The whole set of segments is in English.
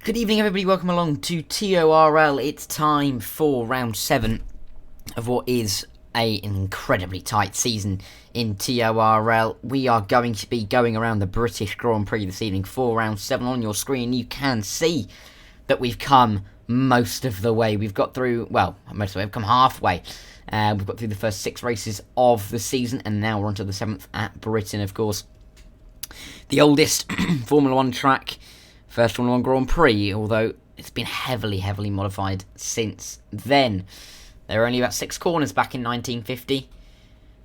Good evening, everybody. Welcome along to TORL. It's time for round 7 of what is an incredibly tight season in TORL. We are going to be going around the British Grand Prix this evening for round 7. On your screen, you can see that we've come most of the way. We've got through, well, most of the way, we've come halfway. We've got through the first 6 races of the season, and now we're on to the 7th at Britain, of course. The oldest Formula 1 track. First Formula 1 Grand Prix, although it's been heavily modified since then. There were only about 6 corners back in 1950,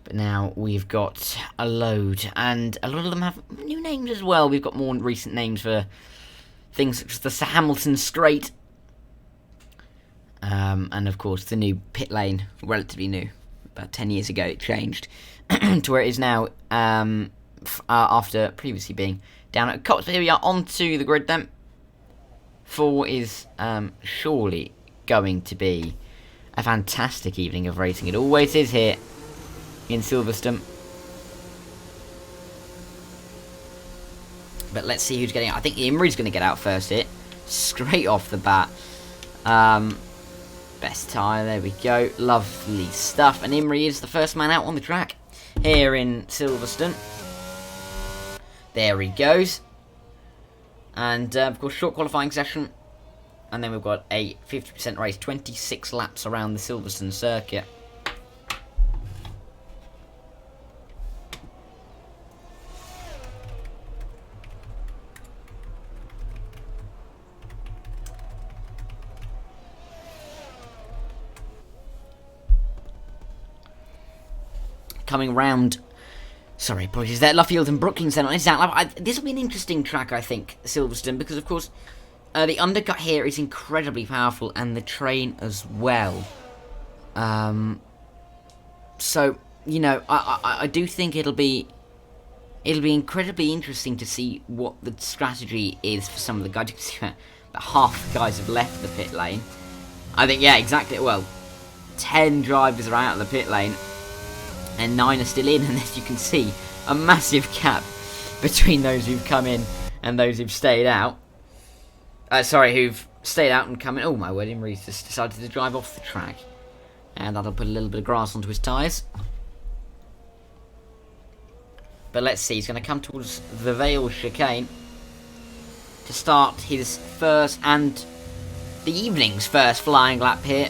but now we've got a load, and a lot of them have new names as well. We've got more recent names for things such as the Sir Hamilton Straight, and of course the new pit lane, relatively new. About 10 years ago it changed to where it is now, after previously being down at Cops. But here we are, onto the grid then. 4 is surely going to be a fantastic evening of racing. It always is here in Silverstone. But let's see who's getting out. I think Imri's going to get out first here, straight off the bat. Best tyre, there we go. Lovely stuff. And Imri is the first man out on the track here in Silverstone. There he goes. And, of course, short qualifying session. And then we've got a 50% race, 26 laps around the Silverstone circuit. Coming round... Sorry, apologies there. Luffield and Brookings then on his outlap. This will be an interesting track, I think, Silverstone, because, of course, the undercut here is incredibly powerful, and the train as well. So, you know, I do think it'll be incredibly interesting to see what the strategy is for some of the guys. You can see that half the guys have left the pit lane. I think, yeah, exactly. Well, 10 drivers are out of the pit lane, and 9 are still in, and as you can see, a massive gap between those who've come in and those who've stayed out. Who've stayed out and come in. Oh my word, Imri's just decided to drive off the track. And that'll put a little bit of grass onto his tyres. But let's see, he's going to come towards the Vale chicane to start his first and the evening's first flying lap here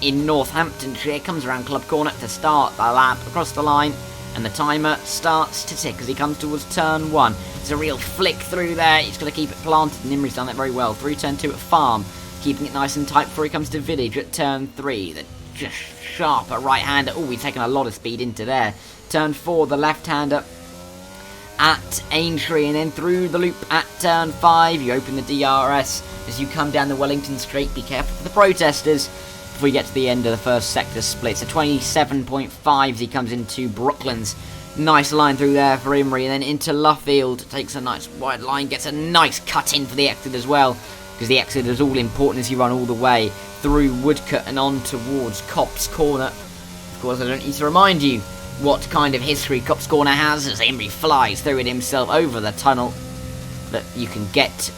in Northamptonshire. Comes around Club Corner to start the lap across the line, and the timer starts to tick as he comes towards turn 1. It's a real flick through there. He's got to keep it planted, and Imri's done that very well. Through turn 2 at Farm, keeping it nice and tight before he comes to Village at turn 3. The just sharper right-hander. Oh, he's taken a lot of speed into there. Turn 4, the left-hander at Aintree, and then through the loop at turn 5. You open the DRS as you come down the Wellington Straight. Be careful for the protesters before we get to the end of the first sector split. So 27.5 as he comes into Brooklands. Nice line through there for Imri, and then into Luffield. Takes a nice wide line, gets a nice cut in for the exit as well, because the exit is all important as you run all the way through Woodcut and on towards Copse Corner. Of course, I don't need to remind you what kind of history Copse Corner has, as Imri flies through it himself over the tunnel that you can get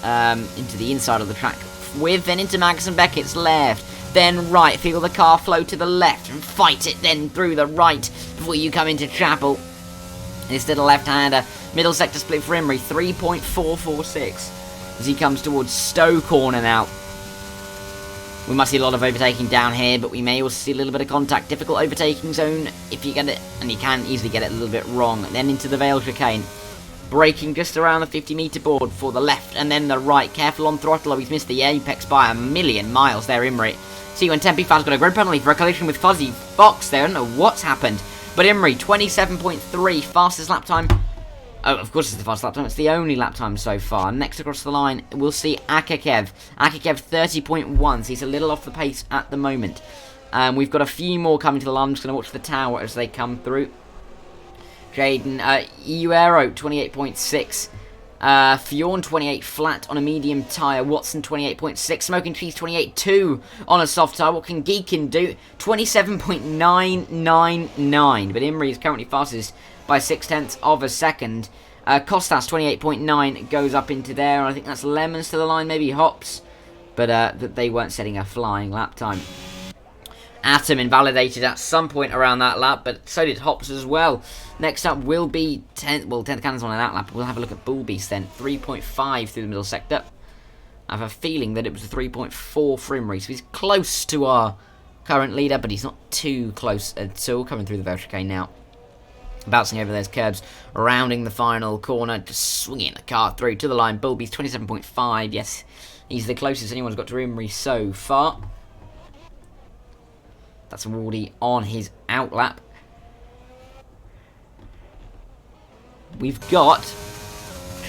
into the inside of the track with, then into Magnussen Beckett's left. Then right, feel the car flow to the left and fight it then through the right before you come into Chapel. Instead of left-hander, middle sector split for Imri, 3.446 as he comes towards Stowe Corner now. We must see a lot of overtaking down here, but we may also see a little bit of contact. Difficult overtaking zone if you get it, and you can easily get it a little bit wrong. Then into the Vale chicane, braking just around the 50-metre board for the left, and then the right. Careful on throttle, he's missed the apex by a million miles there, Imri. See when Tempe Fast got a grid penalty for a collision with Fuzzy Fox there. I don't know what's happened. But Imri, 27.3, fastest lap time. Oh, of course it's the fastest lap time. It's the only lap time so far. Next across the line, we'll see Akakev. Akakev, 30.1. So he's a little off the pace at the moment. We've got a few more coming to the line. I'm just going to watch the tower as they come through. Jaden, Iuero, 28.6. Fjorn 28 flat on a medium tyre. Watson 28.6. Smoking Cheese 28.2 on a soft tyre. What can Geekin do? 27.999. But Imri is currently fastest by 0.6 of a second. Costas 28.9 goes up into there. I think that's Lemons to the line, maybe Hops. But that they weren't setting a flying lap time. Atom invalidated at some point around that lap, but so did Hops as well. Next up will be 10th Cannon's on that lap. We'll have a look at Bullbeast then. 3.5 through the middle sector. I have a feeling that it was a 3.4 for Imri, so he's close to our current leader, but he's not too close at all. Coming through the Vale chicane now. Bouncing over those curbs, rounding the final corner, just swinging the car through to the line. Bullbeast 27.5, yes, he's the closest anyone's got to Imri so far. That's Wardy on his outlap. We've got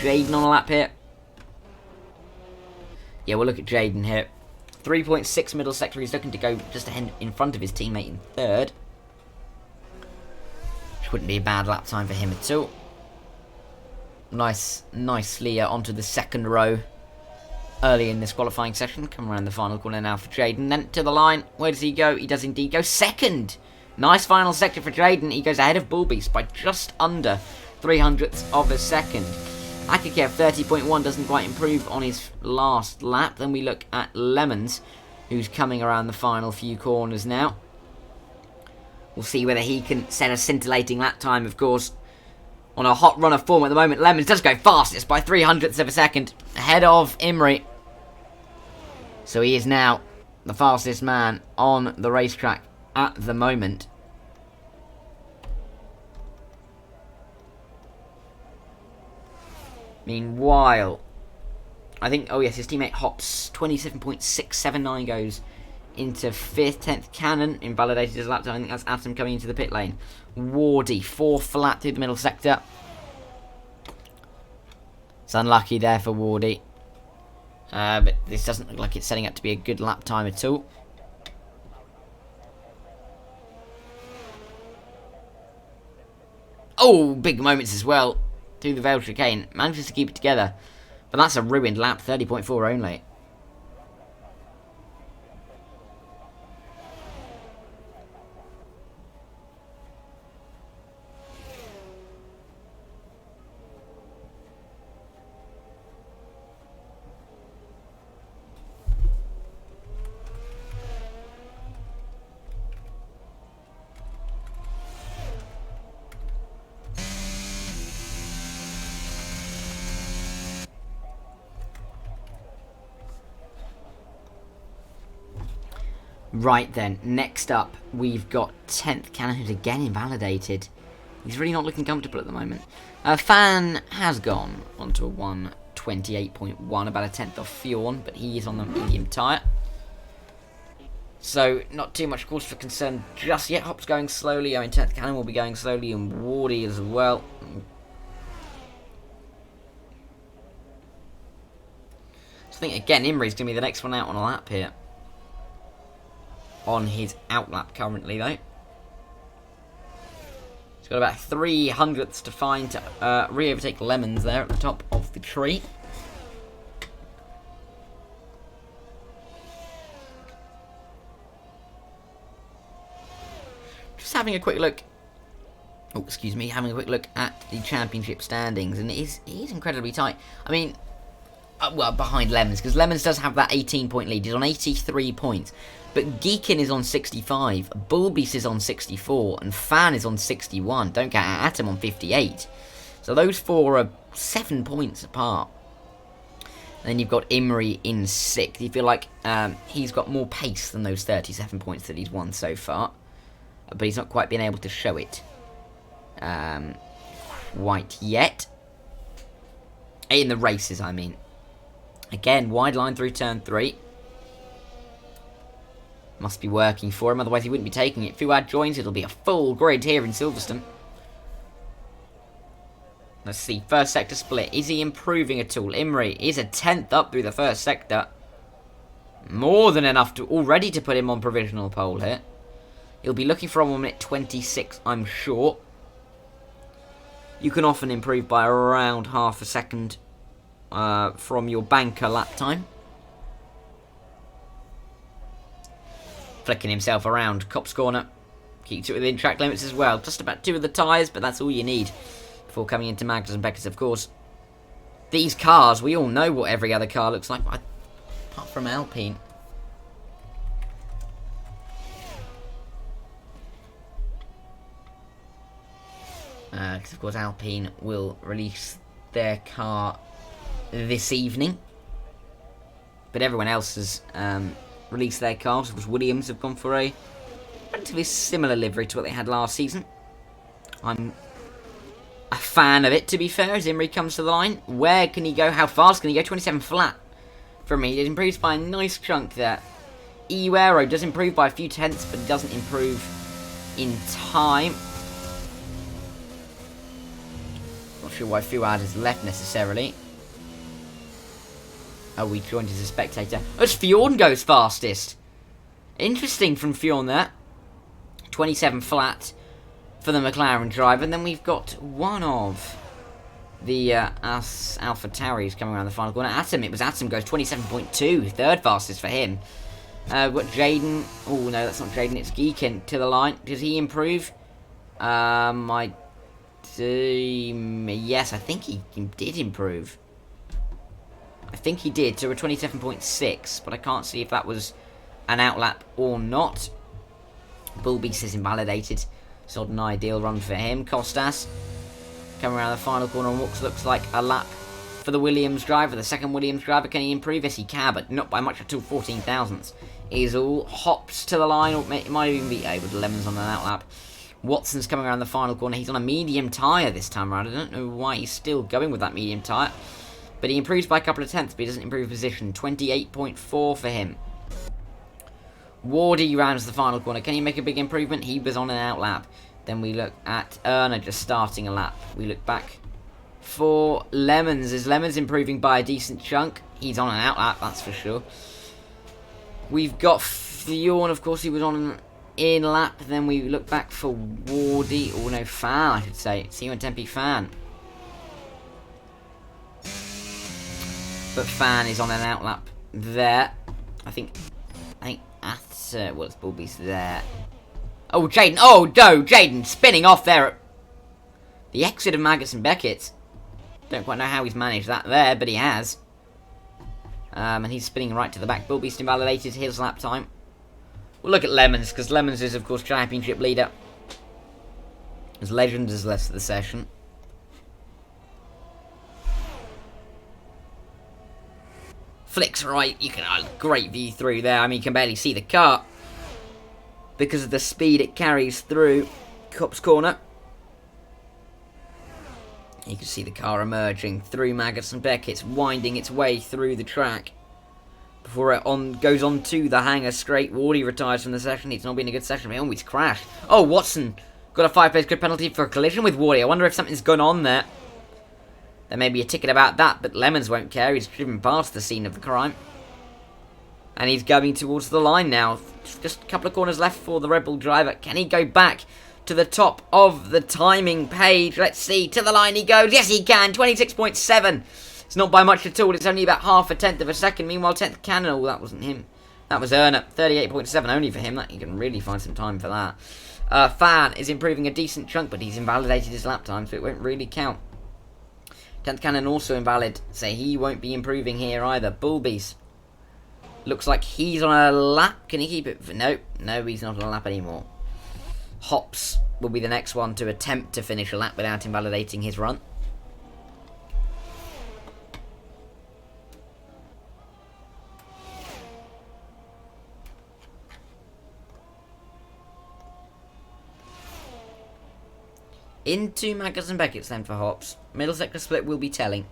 Jaden on a lap here. Yeah, we'll look at Jaden here. 3.6 middle sector. He's looking to go just ahead in front of his teammate in third. Which wouldn't be a bad lap time for him at all. Nicely onto the second row early in this qualifying session. Come around the final corner now for Jaden. Then to the line. Where does he go? He does indeed go second. Nice final sector for Jaden. He goes ahead of Bullbeast by just under 0.03 of a second. Akikev 30.1 doesn't quite improve on his last lap. Then we look at Lemons, who's coming around the final few corners now. We'll see whether he can set a scintillating lap time, of course. On a hot run of form at the moment, Lemons does go fastest by 0.03 of a second, ahead of Imri. So he is now the fastest man on the racetrack at the moment. Meanwhile, I think, oh yes, his teammate Hops, 27.679 goes into 5th, 10th Cannon, invalidated his lap time. I think that's Atom coming into the pit lane. Wardy, 4th lap through the middle sector. It's unlucky there for Wardy. But this doesn't look like it's setting up to be a good lap time at all. Oh, big moments as well. Through the Vale chicane. Manages to keep it together. But that's a ruined lap, 30.4 only. Right then, next up, we've got 10th Cannon, who's again invalidated. He's really not looking comfortable at the moment. Fan has gone onto a 128.1, about a 10th off Fjorn, but he is on the medium tyre. So, not too much cause for concern just yet. Hop's going slowly. I mean, 10th Cannon will be going slowly, and Wardy as well. So I think, again, Imri's going to be the next one out on a lap here. On his outlap currently, though. He's got about 0.03 to find to re-overtake Lemons there at the top of the tree. Just having a quick look. Oh, excuse me. Having a quick look at the championship standings, and it is incredibly tight. I mean, well, behind Lemons, because Lemons does have that 18-point lead. He's on 83 points. But Geekin is on 65, Bullbeast is on 64, and Fan is on 61. Don't get Atom on 58. So those four are 7 points apart. And then you've got Imri in 6th. You feel like he's got more pace than those 37 points that he's won so far. But he's not quite been able to show it quite yet. In the races, I mean. Again, wide line through turn 3. Must be working for him, otherwise he wouldn't be taking it. Fuad joins, it'll be a full grid here in Silverstone. Let's see, first sector split. Is he improving at all? Imri is a 10th up through the first sector. More than enough to already to put him on provisional pole here. He'll be looking for a 1 minute 26, I'm sure. You can often improve by around half a second from your banker lap time. Flicking himself around. Cop's corner. Keeps it within track limits as well. Just about 2 of the tyres, but that's all you need before coming into Magnus and Beckett's, of course. These cars, we all know what every other car looks like, apart from Alpine. Because, of course, Alpine will release their car this evening. But everyone else has released their cars. Of course, Williams have gone for a relatively similar livery to what they had last season. I'm a fan of it, to be fair, as Imrie comes to the line. Where can he go? How fast can he go? 27 flat from me. It improves by a nice chunk there. EU Aero does improve by a few tenths, but it doesn't improve in time. Not sure why Fuad has left necessarily. Oh, we joined as a spectator. Oh, it's Fjorn goes fastest. Interesting from Fjorn there. 27 flat for the McLaren driver. And then we've got one of the Alpha Tauris coming around the final corner. Atom, it was Atom goes 27.2. Third fastest for him. We've got Jaden. Oh, no, that's not Jaden. It's Geekin to the line. Does he improve? Yes, I think he did improve. I think he did to a 27.6, but I can't see if that was an outlap or not. Bullbeast is invalidated. It's not an ideal run for him. Costas coming around the final corner on what looks like a lap for the Williams driver. The second Williams driver, can he improve? Yes, he can, but not by much at all. 14 thousandths is all. Hops to the line, or it might even be able to Lemons on an outlap. Watson's coming around the final corner. He's on a medium tyre this time around. I don't know why he's still going with that medium tyre. But he improves by a couple of tenths, but he doesn't improve position. 28.4 for him. Wardy rounds the final corner. Can he make a big improvement? He was on an outlap. Then we look at Erna just starting a lap. We look back for Lemons. Is Lemons improving by a decent chunk? He's on an outlap, that's for sure. We've got Fjorn, of course, he was on an in lap. Then we look back for Wardy. Oh no, Fan, I should say. C1 Tempe Fan. But Fan is on an outlap there. I think at well, it's Bullbeast there. Oh, Jaden. Oh no, Jaden spinning off there at the exit of Magus and Beckett. Don't quite know how he's managed that there, but he has. And he's spinning right to the back. Bullbeast invalidated his lap time. We'll look at Lemons, because Lemons is, of course, championship leader. As Legend is less of the session. Flicks right, you can great view through there. I mean, you can barely see the car because of the speed it carries through Cop's Corner. You can see the car emerging through Magus and Beckett's, winding its way through the track before it goes on to the hangar straight. Wardy retires from the session. It's not been a good session. Oh, he's crashed. Oh, Watson got a 5-place grid penalty for a collision with Wardy. I wonder if something's gone on there. There may be a ticket about that, but Lemons won't care. He's driven past the scene of the crime. And he's going towards the line now. Just a couple of corners left for the Red Bull driver. Can he go back to the top of the timing page? Let's see. To the line he goes. Yes, he can. 26.7. It's not by much at all. It's only about half a tenth of a second. Meanwhile, 10th Cannon. Oh, that wasn't him. That was Erna. 38.7 only for him. That you can really find some time for that. Fan is improving a decent chunk, but he's invalidated his lap time, so it won't really count. 10th Cannon also invalid, so he won't be improving here either. Bullbeast looks like he's on a lap. Can he keep it? No, he's not on a lap anymore. Hops will be the next one to attempt to finish a lap without invalidating his run. Into Magus and Beckett's then for Hops. Middle sector split will be telling.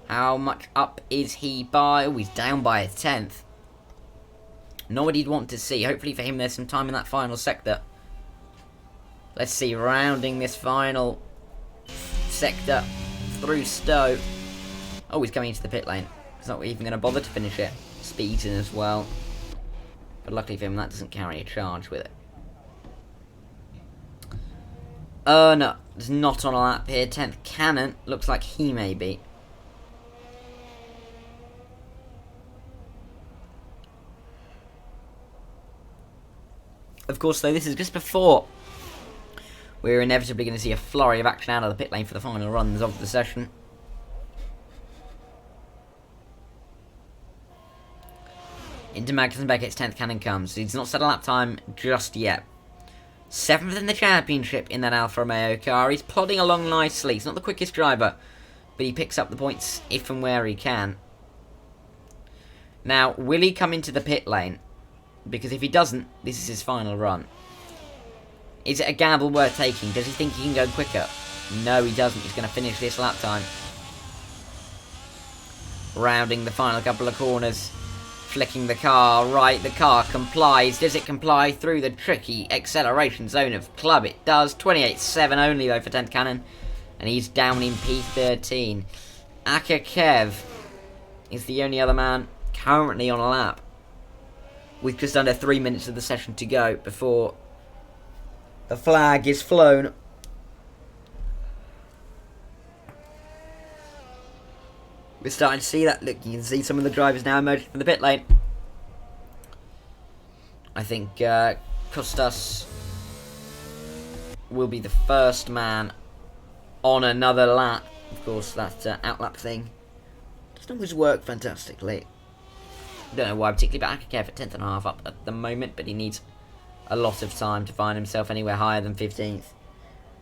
How much up is he by? Oh, he's down by a tenth. Not what he'd want to see. Hopefully for him there's some time in that final sector. Let's see, rounding this final sector through Stowe. Oh, he's coming into the pit lane. He's not even going to bother to finish it. Speeds in as well. But luckily for him that doesn't carry a charge with it. No, it's not on a lap here. 10th Cannon looks like he may be. Of course, though, this is just before we're inevitably going to see a flurry of action out of the pit lane for the final runs of the session. Into Magnussen Beckett's 10th cannon comes. He's not set a lap time just yet. 7th in the championship in that Alfa Romeo car. He's plodding along nicely. He's not the quickest driver, but he picks up the points if and where he can. Now, will he come into the pit lane? Because if he doesn't, this is his final run. Is it a gamble worth taking? Does he think he can go quicker? No, he doesn't. He's going to finish this lap time. Rounding the final couple of corners. Flicking the car right. The car complies. Does it comply through the tricky acceleration zone of Club? It does. 28.7 only, though, for 10th Cannon. And he's down in P13. Akakev is the only other man currently on a lap, with just under 3 minutes of the session to go before the flag is flown. We're starting to see that. Look, you can see some of the drivers now emerging from the pit lane. I think Kostas will be the first man on another lap. Of course, that outlap thing doesn't always work fantastically. Don't know why particularly, but Akakev at 10th and a half up at the moment, but he needs a lot of time to find himself anywhere higher than 15th.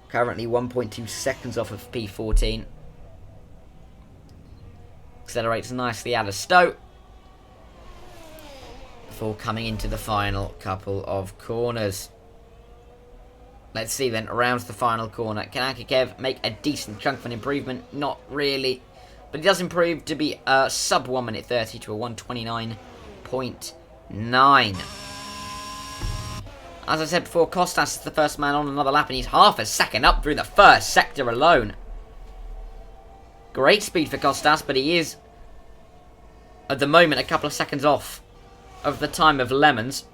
Currently 1.2 seconds off of P14. Accelerates nicely out of Stowe before coming into the final couple of corners. Let's see then, around the final corner. Can Akakev make a decent chunk of an improvement? Not really. But he does improve to be sub 1 minute 30 to a 1:29.9. As I said before, Kostas is the first man on another lap, and he's half a second up through the first sector alone. Great speed for Kostas, but he is, at the moment, a couple of seconds off of the time of Lemons.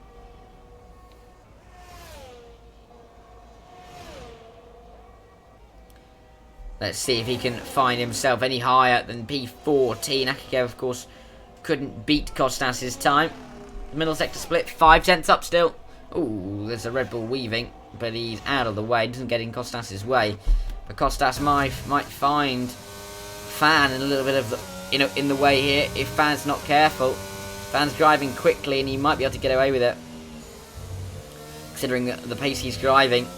Let's see if he can find himself any higher than P14. Akakev, of course, couldn't beat Kostas' time. Middle sector split, 5/10 up still. Ooh, there's a Red Bull weaving, but he's out of the way. Doesn't get in Kostas' way. But Kostas might find Fan in a little bit of in the way here if Fan's not careful. Fan's driving quickly, and he might be able to get away with it, considering the pace he's driving.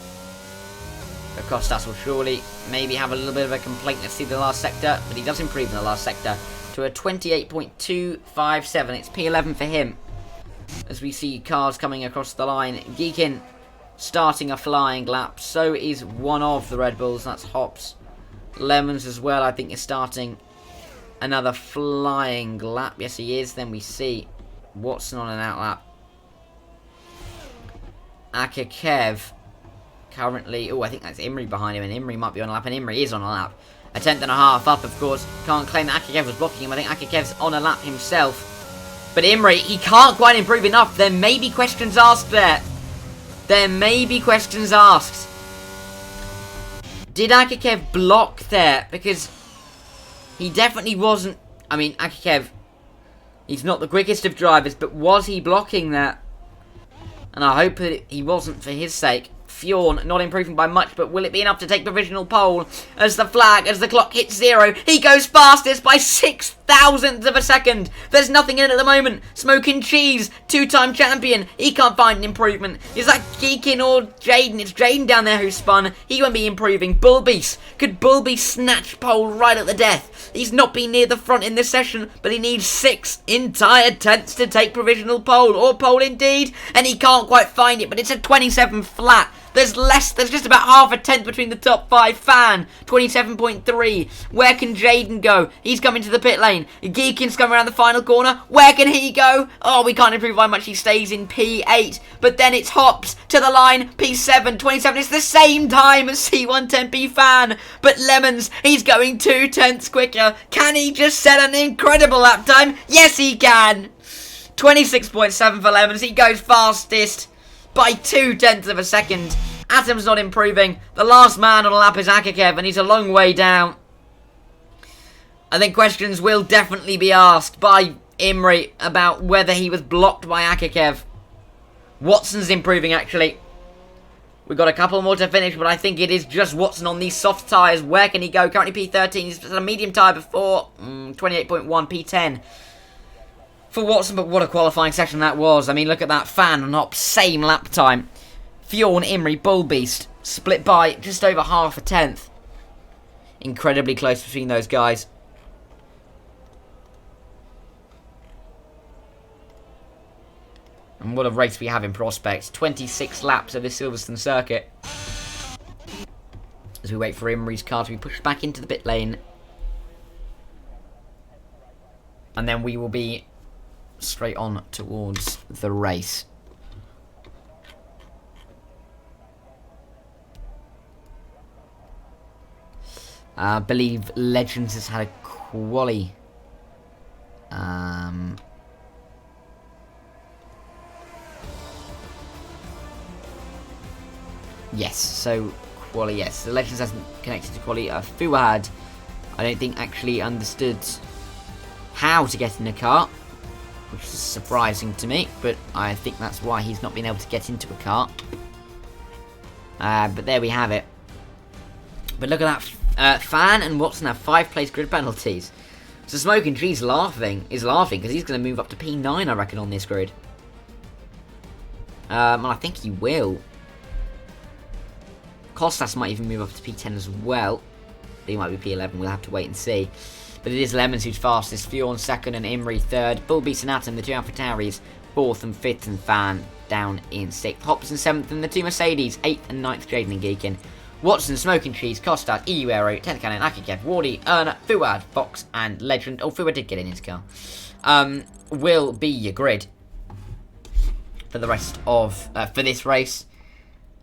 But Kostas will surely maybe have a little bit of a complaint. Let's see the last sector, but he does improve in the last sector to a 28.257. It's P11 for him. As we see cars coming across the line. Geekin starting a flying lap. So is one of the Red Bulls. That's Hops. Lemons as well, I think, is starting another flying lap. Yes, he is. Then we see Watson on an outlap. Akakev currently, I think that's Imri behind him, and Imri might be on a lap, and Imri is on a lap. A 10th and a half up, of course. Can't claim that Akakev was blocking him. I think Akakev's on a lap himself. But Imri, he can't quite improve enough. There may be questions asked there. There may be questions asked. Did Akakev block there? Because he definitely wasn't. I mean, Akakev, he's not the quickest of drivers, but was he blocking that? And I hope that he wasn't for his sake. Fjorn not improving by much, but will it be enough to take provisional pole? As the clock hits 0, he goes fastest by 6,000ths of a second. There's nothing in it at the moment. Smoking Cheese, 2-time champion. He can't find an improvement. Is that Geekin or Jaden? It's Jaden down there who spun. He won't be improving. Bullbeast. Could Bullbeast snatch pole right at the death? He's not been near the front in this session, but he needs 6 entire tenths to take provisional pole, or pole indeed, and he can't quite find it, but it's a 27 flat. There's just about half a tenth between the top 5. Fan, 27.3. Where can Jaden go? He's coming to the pit lane. Geekin's coming around the final corner. Where can he go? Oh, we can't improve by much. He stays in P8. But then it's Hops to the line. P7, 27. It's the same time as C110P Fan. But Lemons, he's going 2 tenths quicker. Can he just set an incredible lap time? Yes, he can. 26.7 for Lemons. He goes fastest by 2 tenths of a second. Atom's not improving. The last man on a lap is Akakev, and he's a long way down. I think questions will definitely be asked by Imri about whether he was blocked by Akakev. Watson's improving, actually. We've got a couple more to finish, but I think it is just Watson on these soft tyres. Where can he go? Currently P13. He's a medium tyre before. 28.1, P10 for Watson, but what a qualifying session that was. I mean, look at that. Fan and Hop, same lap time. Fjorn, Imrie, Bullbeast, split by just over half a tenth. Incredibly close between those guys. And what a race we have in prospect. 26 laps of this Silverstone circuit. As we wait for Imrie's car to be pushed back into the pit lane. And then we will be straight on towards the race. I believe Legends has had a quali. Yes, so quali, yes. The Legends hasn't connected to quali. Fuad, I don't think actually understood how to get in a car, which is surprising to me, but I think that's why he's not been able to get into a car. But there we have it. But look at that. Fan and Watson have 5 place grid penalties. So Smoking Trees is laughing because he's going to move up to P9, I reckon, on this grid. And I think he will. Kostas might even move up to P10 as well. He might be P11, we'll have to wait and see. But it is Lemons who's fastest, Fjorn second and Imrie third. Bullbeast and Atom, the 2 AlphaTauris, 4th and 5th, and Fan down in 6th. Hops in 7th, and the 2 Mercedes, 8th and 9th, Jaden and Geekin. Watson, Smoking Trees, Kostas, EU Aero, 10th Cannon, Akikev, Wardy, Erna, Fuad, Fox, and Legend. Oh, Fuad did get in his car. Will be your grid for the rest of, for this race.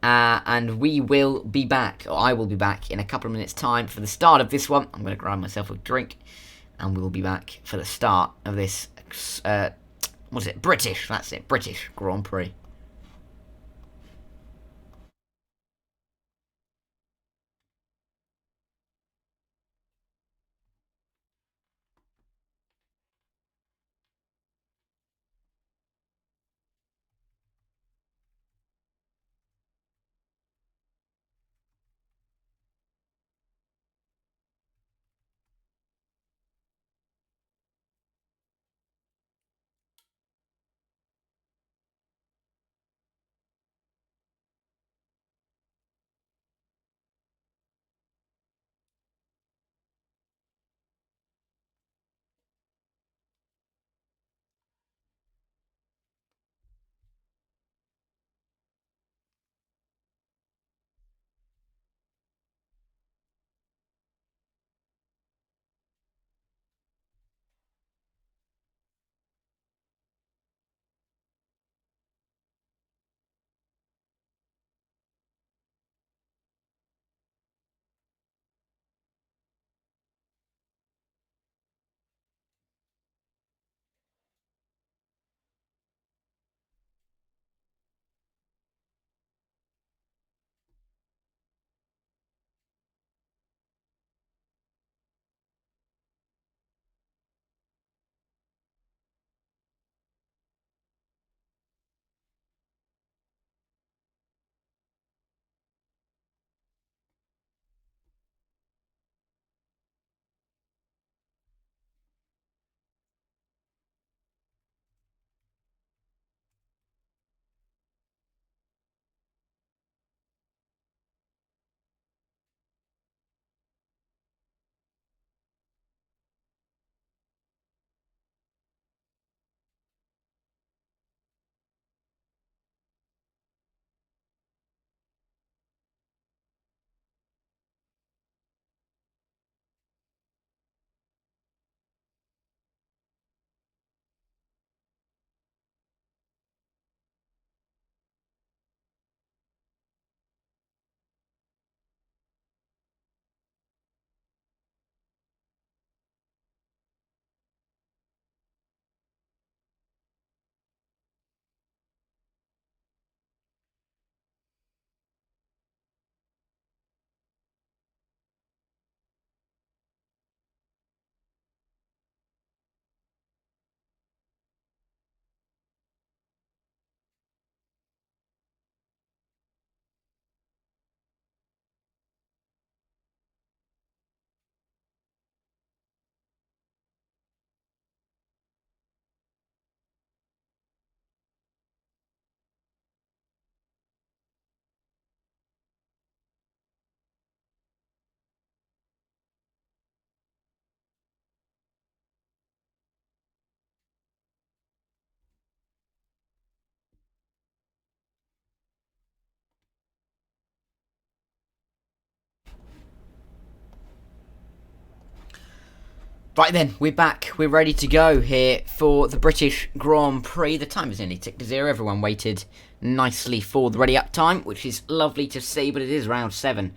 And we will be back, or I will be back in a couple of minutes' time for the start of this one. I'm going to grab myself a drink, and we will be back for the start of this, what is it? British, that's it, British Grand Prix. Right then, we're back. We're ready to go here for the British Grand Prix. The time is nearly ticked to 0. Everyone waited nicely for the ready up time, which is lovely to see, but it is round 7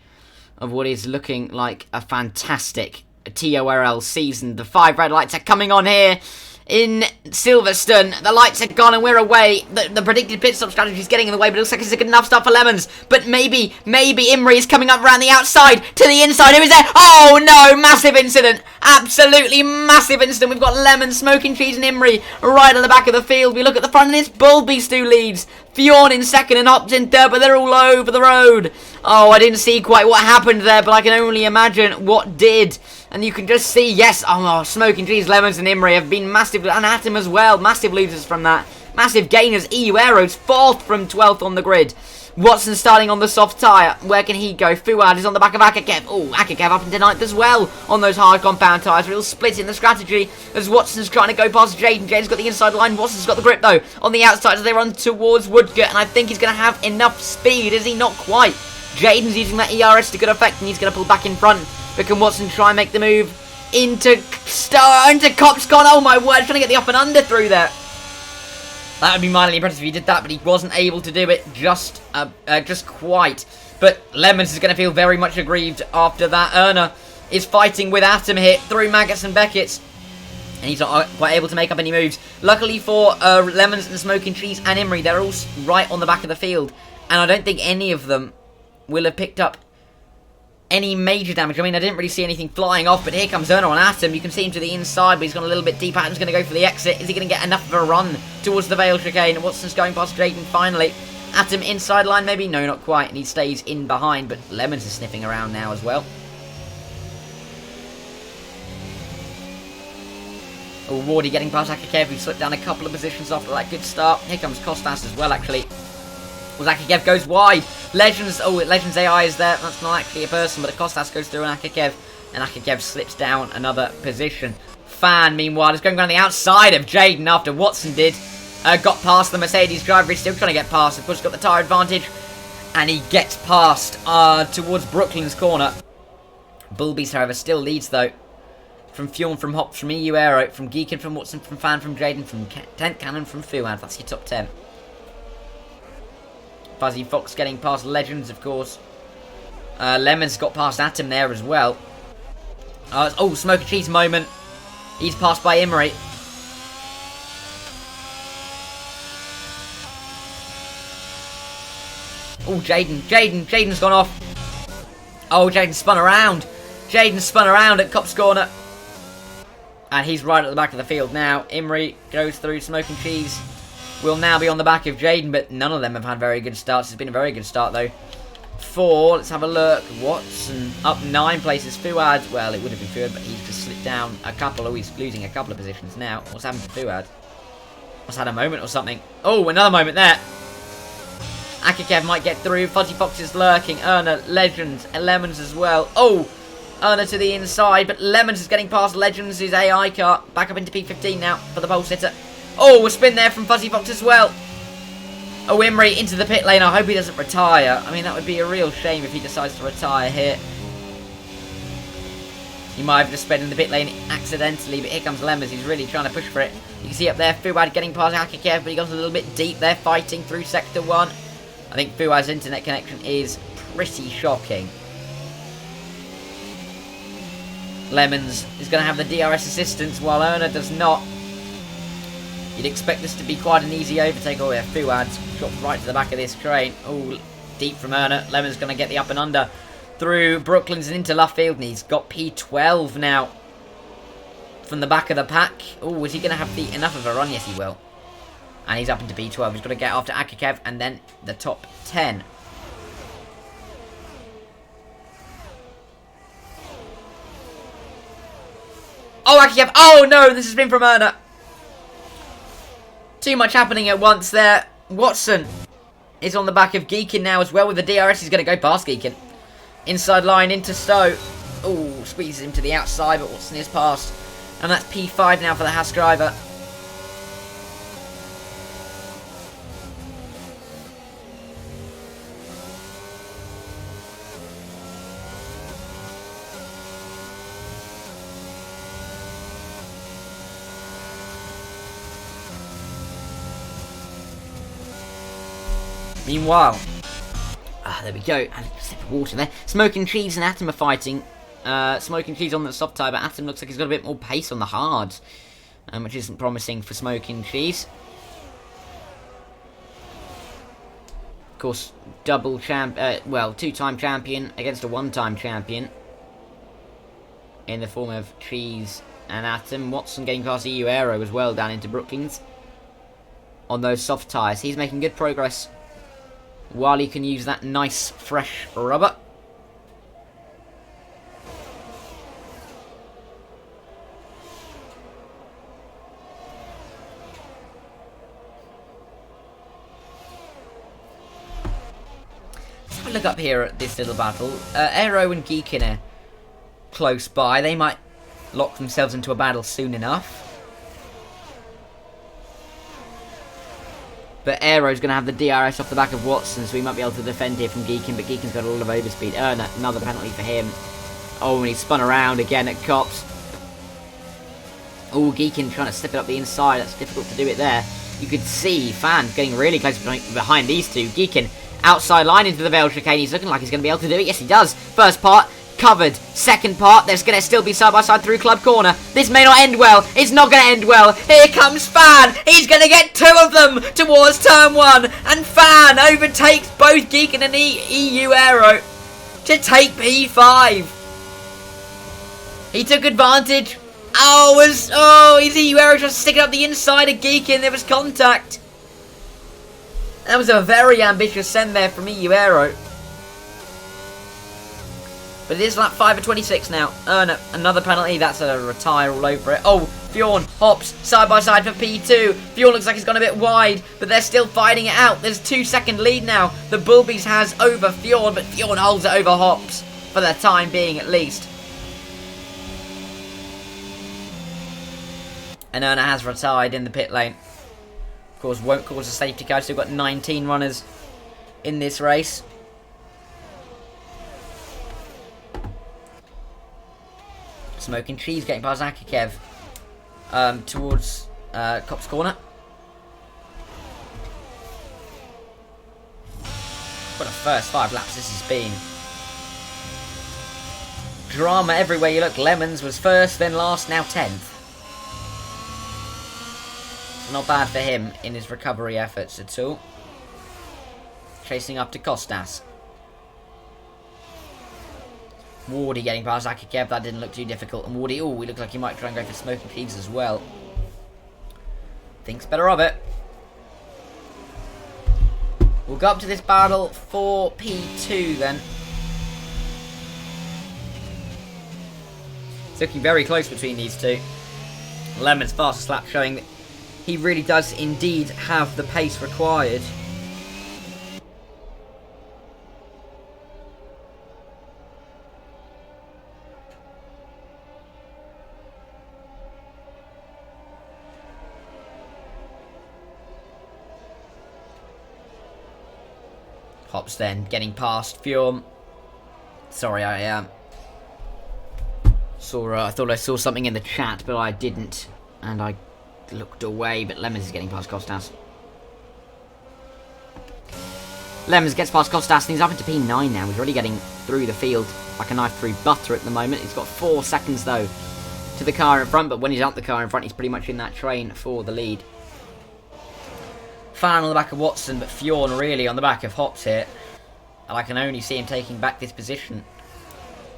of what is looking like a fantastic TORL season. The 5 red lights are coming on here in Silverstone. The lights are gone and we're away. The predicted pit stop strategy is getting in the way, but it looks like it's a good enough start for Lemons. But maybe Imri is coming up around the outside to the inside. Who is there? Oh no, massive incident. Absolutely massive incident. We've got Lemons, Smoking Cheese and Imri right at the back of the field. We look at the front and it's Bullbeast who leads. Fjorn in second and Opt in third, but they're all over the road. Oh, I didn't see quite what happened there, but I can only imagine what did. And you can just see, yes, Smoking Cheese, Lemons and Imri have been massive, and Atom as well, massive losers from that. Massive gainers, EU Aeros, 4th from 12th on the grid. Watson starting on the soft tyre. Where can he go? Fuad is on the back of Akakev. Oh, Akakev up into 9th as well on those hard compound tyres. Real split in the strategy as Watson's trying to go past Jaden. Jaden's got the inside line. Watson's got the grip though on the outside as they run towards Woodgut. And I think he's going to have enough speed. Is he? Not quite. Jaden's using that ERS to good effect and he's going to pull back in front. But can Watson try and make the move into Copscon? Oh my word, trying to get the up and under through there. That would be mildly impressive if he did that, but he wasn't able to do it just quite. But Lemons is going to feel very much aggrieved after that. Erna is fighting with Atom here through Maggots and Beckett's. And he's not quite able to make up any moves. Luckily for Lemons and Smoking Cheese and Imri, they're all right on the back of the field. And I don't think any of them will have picked up any major damage. I mean, I didn't really see anything flying off, but here comes Erna on Atom. You can see him to the inside, but he's gone a little bit deep. Atom's going to go for the exit. Is he going to get enough of a run towards the Vale chicane? Watson's going past Jaden finally. Atom inside line, maybe? No, not quite, and he stays in behind, but Lemons is sniffing around now as well. Oh, Wardy getting past Akakev, who slipped down a couple of positions after that good start. Here comes Kostas as well, actually. Well, Akakev goes wide. Legends AI is there. That's not actually a person, but a Kostas goes through an Akakev, and Akakev slips down another position. Fan, meanwhile, is going around the outside of Jaden after Watson did. Got past the Mercedes driver. He's still trying to get past. Of course, got the tyre advantage, and he gets past towards Brooklyn's corner. Bullbeast, however, still leads, though. From Fjorn, from Hop, from EU Aero, from Geekin, from Watson, from Fan, from Jaden, from Tent Cannon, from Fuad. That's your top 10. Fuzzy Fox getting past Legends, of course. Lemons got past Atom there as well. Oh, Smoker Cheese moment. He's passed by Imri. Oh, Jaden's gone off. Oh, Jaden spun around. Jaden spun around at Cop's corner. And he's right at the back of the field now. Imri goes through Smoking Cheese. Will now be on the back of Jaden, but none of them have had very good starts. It's been a very good start, though. 4, let's have a look. Watson up 9 places. Fuad, well, it would have been Fuad, but he's just slipped down a couple. Oh, he's losing a couple of positions now. What's happened to Fuad? Must have had a moment or something. Oh, another moment there. Akakev might get through. Fuzzy Fox is lurking. Erna, Legends, and Lemons as well. Oh, Erna to the inside, but Lemons is getting past Legends' AI car. Back up into P15 now for the pole sitter. Oh, a spin there from Fuzzy Fox as well. Oh, Imri into the pit lane. I hope he doesn't retire. I mean, that would be a real shame if he decides to retire here. He might have just sped in the pit lane accidentally, but here comes Lemons. He's really trying to push for it. You can see up there, Fuad getting past Akakev, but he goes a little bit deep there, fighting through Sector 1. I think Fuad's internet connection is pretty shocking. Lemons is going to have the DRS assistance, while Erna does not. You'd expect this to be quite an easy overtake. Oh yeah, Fuad's dropped right to the back of this train. Oh, deep from Erna. Lemon's going to get the up and under through Brooklands and into Luffield. And he's got P12 now from the back of the pack. Oh, is he going to have enough of a run? Yes, he will. And he's up into P12. He's got to get after Akakev and then the top 10. Oh, Akakev. Oh, no, this has been from Erna. Too much happening at once there. Watson is on the back of Geekin now as well with the DRS. He's going to go past Geekin. Inside line into Stowe. Oh, squeezes him to the outside, but Watson is past. And that's P5 now for the Haas driver. Meanwhile, there we go. And a sip of water there. Smoking Cheese and Atom are fighting. Smoking Cheese on the soft tyre, but Atom looks like he's got a bit more pace on the hard, which isn't promising for Smoking Cheese. Of course, two-time champion against a one-time champion in the form of Cheese and Atom. Watson getting past EU Aero as well down into Brooklands on those soft tyres. He's making good progress while he can use that nice fresh rubber. Let's have a look up here at this little battle. Aero and Geekin are close by. They might lock themselves into a battle soon enough. But Aero's going to have the DRS off the back of Watson, so he might be able to defend here from Geekin, but Geekin's got a lot of overspeed. Another penalty for him. Oh, and he spun around again at Cops. Oh, Geekin trying to slip it up the inside. That's difficult to do it there. You could see Fan getting really close behind these two. Geekin outside line into the Vale chicane. He's looking like he's going to be able to do it. Yes, he does. First part covered. Second part, there's going to still be side by side through Club Corner. This may not end well. It's not going to end well. Here comes Fan. He's going to get two of them towards turn one. And Fan overtakes both Geekin and EU Aero to take P5. He took advantage. His EU Aero just sticking up the inside of Geekin. There was contact. That was a very ambitious send there from EU Aero. But it is lap 5 of 26 now. No, another penalty. That's a retire all over it. Oh, Fjorn hops side by side for P2. Fjorn looks like he's gone a bit wide, but they're still fighting it out. There's a 2-second lead now. The Bulbies has over Fjorn, but Fjorn holds it over Hops for the time being at least. And Erna has retired in the pit lane. Of course, won't cause a safety car. Still got 19 runners in this race. Smoking Cheese getting past Akikev towards Cop's Corner. What a first 5 laps this has been. Drama everywhere you look. Lemons was first, then last, now 10th. Not bad for him in his recovery efforts at all. Chasing up to Kostas. Wardy getting past Akikev, that didn't look too difficult. And Wardy, he looks like he might try and go for Smoking Cheese as well. Thinks better of it. We'll go up to this battle for P2 then. It's looking very close between these two. Lemon's fastest lap showing that he really does indeed have the pace required. Hops then getting past Fjorm. Sorry, I thought I saw something in the chat, but I didn't, and I looked away. But Lemons is getting past Kostas. Lemons gets past Kostas, and he's up into P9 now. He's already getting through the field like a knife through butter at the moment. He's got 4 seconds though to the car in front, but when he's out the car in front, he's pretty much in that train for the lead. Fan on the back of Watson, but Fjorn really on the back of Hops here. And I can only see him taking back this position.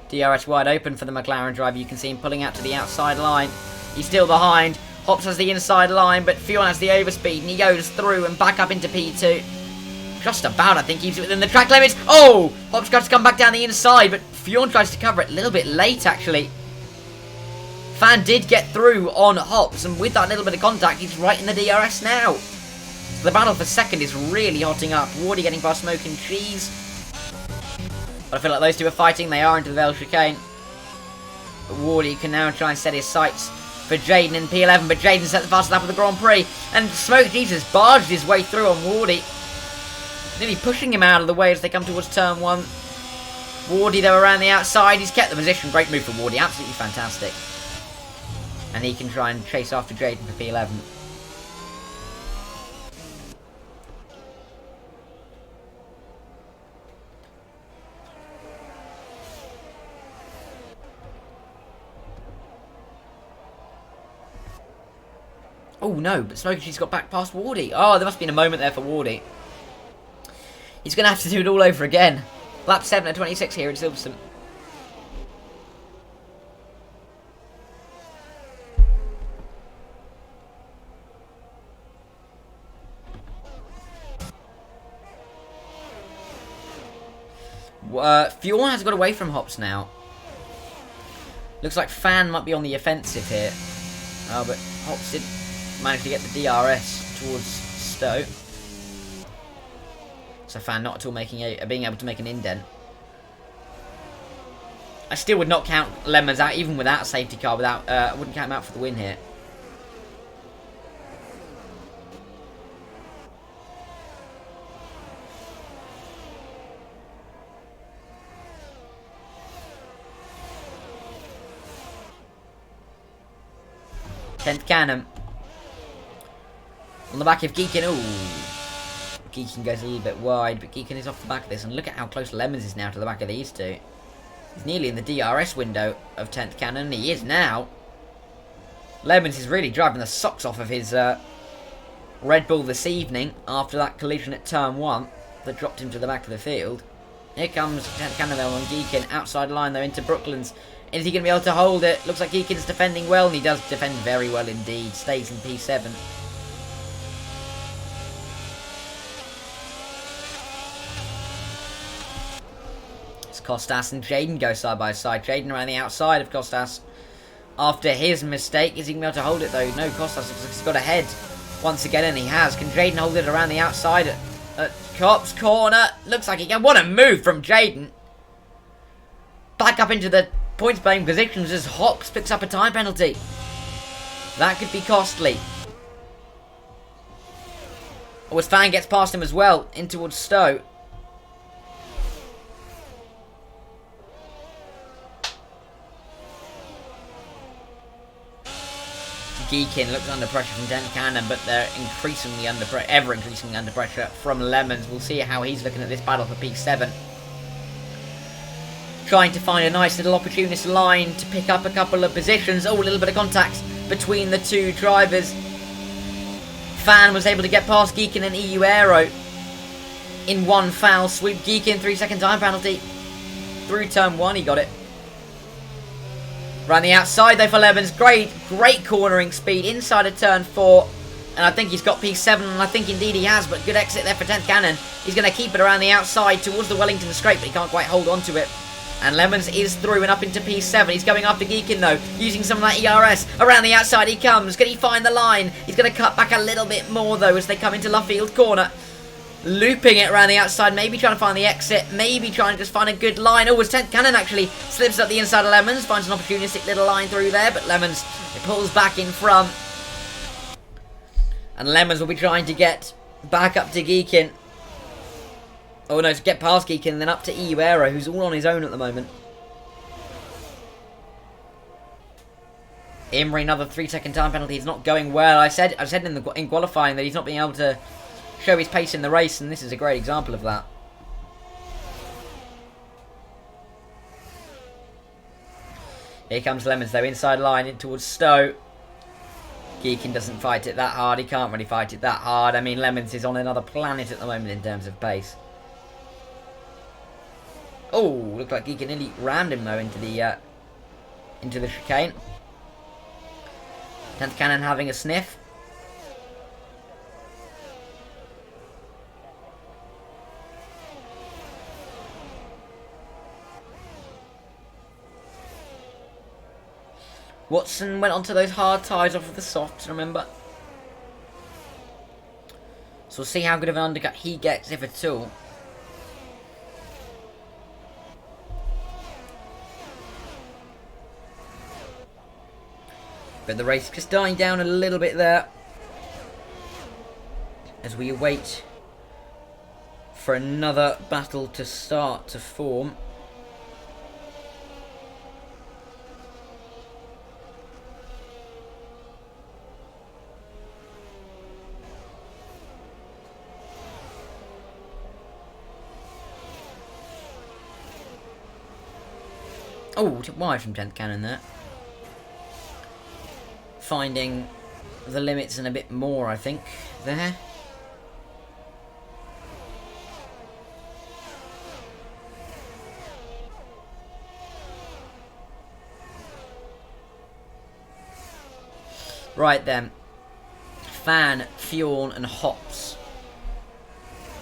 DRS wide open for the McLaren driver. You can see him pulling out to the outside line. He's still behind. Hops has the inside line, but Fjorn has the overspeed, and he goes through and back up into P2. Just about, I think, keeps it within the track limits. Oh! Hops tries to come back down the inside, but Fjorn tries to cover it a little bit late, actually. Fan did get through on Hops, and with that little bit of contact, he's right in the DRS now. The battle for second is really hotting up. Wardy getting past Smoking Cheese. But I feel like those two are fighting. They are into the Vale chicane. But Wardy can now try and set his sights for Jaden in P11. But Jaden set the fastest lap of the Grand Prix. And Smoking Cheese has barged his way through on Wardy. Nearly pushing him out of the way as they come towards turn 1. Wardy, though, around the outside. He's kept the position. Great move from Wardy. Absolutely fantastic. And he can try and chase after Jaden for P11. Oh no, but Smoker's got back past Wardy. Oh, there must have been a moment there for Wardy. He's going to have to do it all over again. Lap 7 at 26 here at Silverstone. Fjorn has got away from Hops now. Looks like Fan might be on the offensive here. Oh, but Hops did manage to get the DRS towards Stowe. So Fan not at all being able to make an indent. I still would not count Lemons out, even without a safety car. I wouldn't count him out for the win here. Tenth cannon. On the back of Geekin. Ooh. Geekin goes a little bit wide, but Geekin is off the back of this. And look at how close Lemons is now to the back of these two. He's nearly in the DRS window of 10th cannon. He is now. Lemons is really driving the socks off of his Red Bull this evening after that collision at turn 1 that dropped him to the back of the field. Here comes 10th cannon though on Geekin. Outside line though into Brooklands. Is he going to be able to hold it? Looks like Geekin's defending well, and he does defend very well indeed. Stays in P7. It's Costas and Jaden go side by side. Jaden around the outside of Costas. After his mistake, is he going to be able to hold it though? No, Costas looks like he's got ahead once again, and he has. Can Jaden hold it around the outside at Cop's corner? Looks like he can. What a move from Jaden. Back up into the points playing positions as Hops picks up a time penalty. That could be costly. Oh, as Fan gets past him as well, in towards Stowe. Geekin looks under pressure from 10th Cannon, but they're increasingly under pressure, ever increasingly under pressure from Lemons. We'll see how he's looking at this battle for P7. Trying to find a nice little opportunist line to pick up a couple of positions. Oh, a little bit of contact between the two drivers. Fan was able to get past Geekin and EU Aero in one foul sweep. Geekin, 3-second time penalty. Through turn 1, he got it. Around the outside though for Lemons. Great cornering speed inside of turn 4. And I think he's got P7, and I think indeed he has, but good exit there for 10th Cannon. He's going to keep it around the outside towards the Wellington straight, but he can't quite hold on to it. And Lemons is through and up into P7. He's going after Geekin though, using some of that ERS. Around the outside he comes. Can he find the line? He's going to cut back a little bit more though as they come into Luffield corner. Looping it around the outside, maybe trying to find the exit, maybe trying to just find a good line. Oh, as 10th Cannon actually slips up the inside of Lemons, finds an opportunistic little line through there, but Lemons, it pulls back in front. And Lemons will be trying to get back up to Geekin. Oh no, to get past Geekin and then up to EU Aero, who's all on his own at the moment. Imri, another 3-second time penalty. He's not going well. I said in qualifying that he's not being able to show his pace in the race, and this is a great example of that. Here comes Lemons though, inside line in towards Stowe. Geekin doesn't fight it that hard. He can't really fight it that hard. I mean, Lemons is on another planet at the moment in terms of pace. Oh, looked like Geekin nearly rammed him though into the chicane. 10th Cannon having a sniff. Watson went onto those hard tyres off of the softs, remember? So we'll see how good of an undercut he gets, if at all. But the race just dying down a little bit there as we await for another battle to start to form. Oh, wide from 10th Cannon there. Finding the limits and a bit more, I think, there. Right then. Fan, Fjorn and Hops.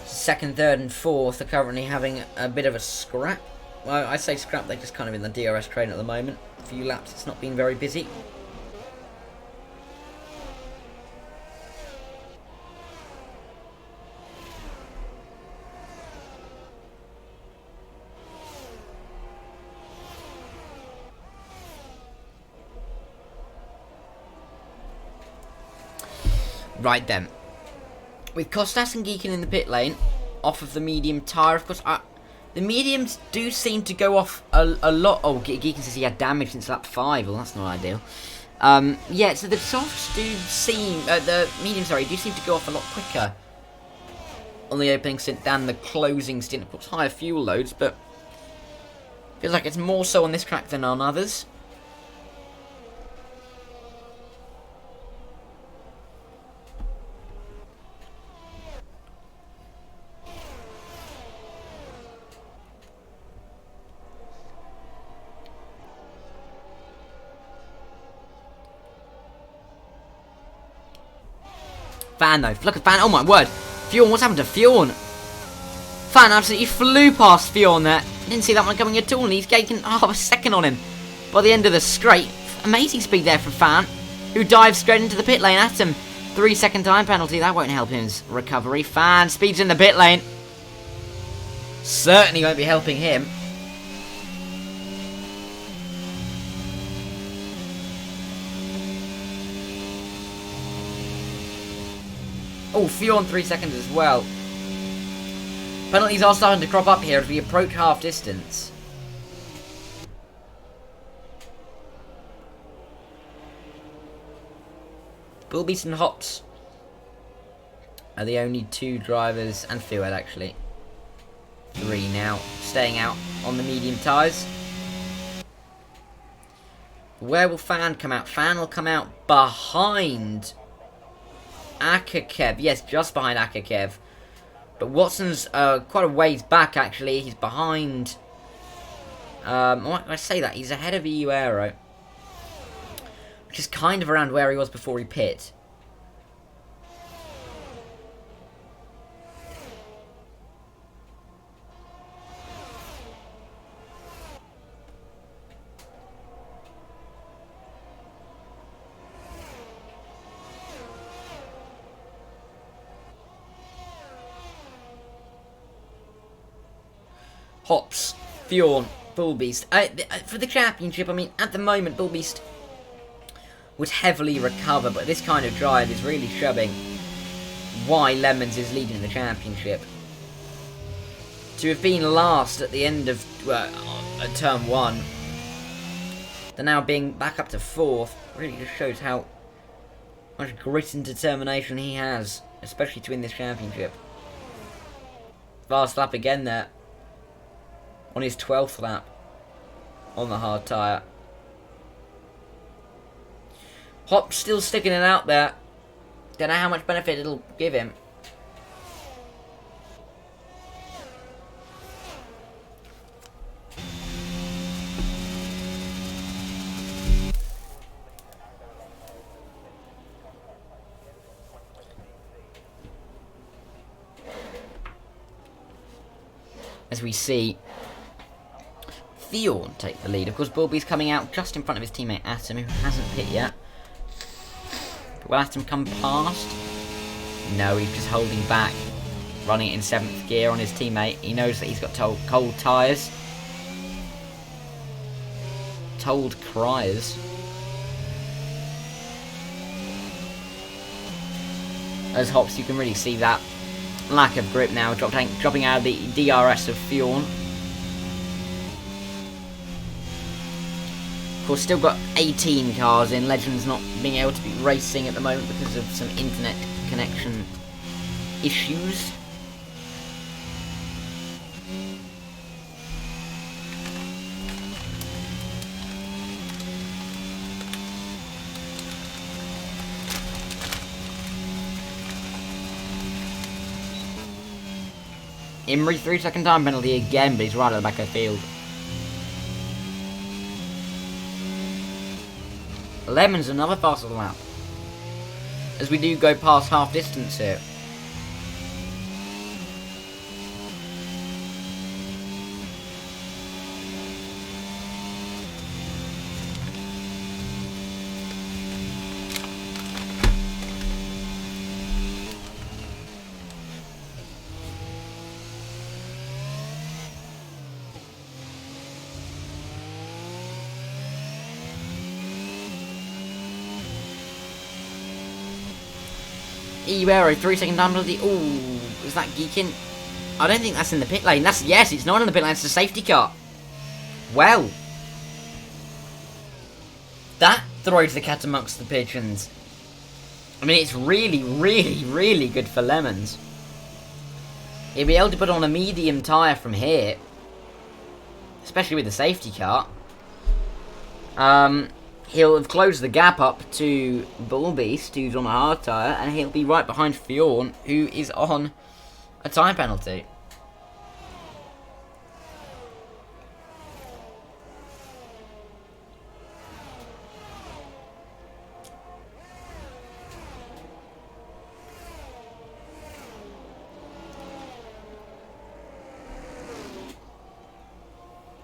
Second, third and fourth are currently having a bit of a scrap. Well, I say scrap, they're just kind of in the DRS train at the moment. A few laps, it's not been very busy. Right then. With Kostas and Geekin in the pit lane, off of the medium tyre, of course, the mediums do seem to go off a lot. Oh, Geekin says he had damage since lap 5. Well, that's not ideal. Yeah, so the softs do seem, the mediums, sorry, do seem to go off a lot quicker on the opening stint than the closing stint. Of course, higher fuel loads, but feels like it's more so on this track than on others. Fan though, look at Fan, oh my word. Fjorn, what's happened to Fjorn? Fan absolutely flew past Fjorn there. Didn't see that one coming at all, and he's taken half a second on him by the end of the straight. Amazing speed there from Fan, who dives straight into the pit lane at him. 3-second time penalty, that won't help his recovery. Fan speeds in the pit lane. Certainly won't be helping him. Oh, Fjorn 3 seconds as well. Penalties are starting to crop up here as we approach half distance. Bullbeast and Hops are the only 2 drivers, and Fuad actually. 3 now, staying out on the medium tyres. Where will Fan come out? Fan will come out behind Akakev, yes, just behind Akakev. But Watson's quite a ways back, actually. He's behind... I say that? He's ahead of EU Aero. Which is kind of around where he was before he pit. Hops, Fjorn, Bullbeast. For the championship, I mean, at the moment, Bullbeast would heavily recover, but this kind of drive is really showing why Lemons is leading the championship. To have been last at the end of turn 1, they're now being back up to 4th, really just shows how much grit and determination he has, especially to win this championship. Fast lap again there. On his 12th lap on the hard tyre. Hop still sticking it out there. Don't know how much benefit it'll give him. As we see Fjorn take the lead. Of course, Bulby's coming out just in front of his teammate Atom, who hasn't pit yet. But will Atom come past? No, he's just holding back, running it in 7th gear on his teammate. He knows that he's got cold tyres. Told criers. As Hops, you can really see that lack of grip now, dropping out of the DRS of Fjorn. Of course, still got 18 cars in. Legends not being able to be racing at the moment because of some internet connection issues. Imrie 3-second time penalty again, but he's right at the back of the field. Lemons another faster lap, as we do go past half distance here. Iwero, 3-second time penalty. Ooh, is that geeking? I don't think that's in the pit lane. Yes, it's not in the pit lane. It's a safety car. Well, that throws the cat amongst the pigeons. I mean, it's really, really, really good for Lemons. He'll be able to put on a medium tyre from here, especially with the safety car. He'll have closed the gap up to Bullbeast, who's on a hard tyre, and he'll be right behind Fjorn, who is on a tyre penalty.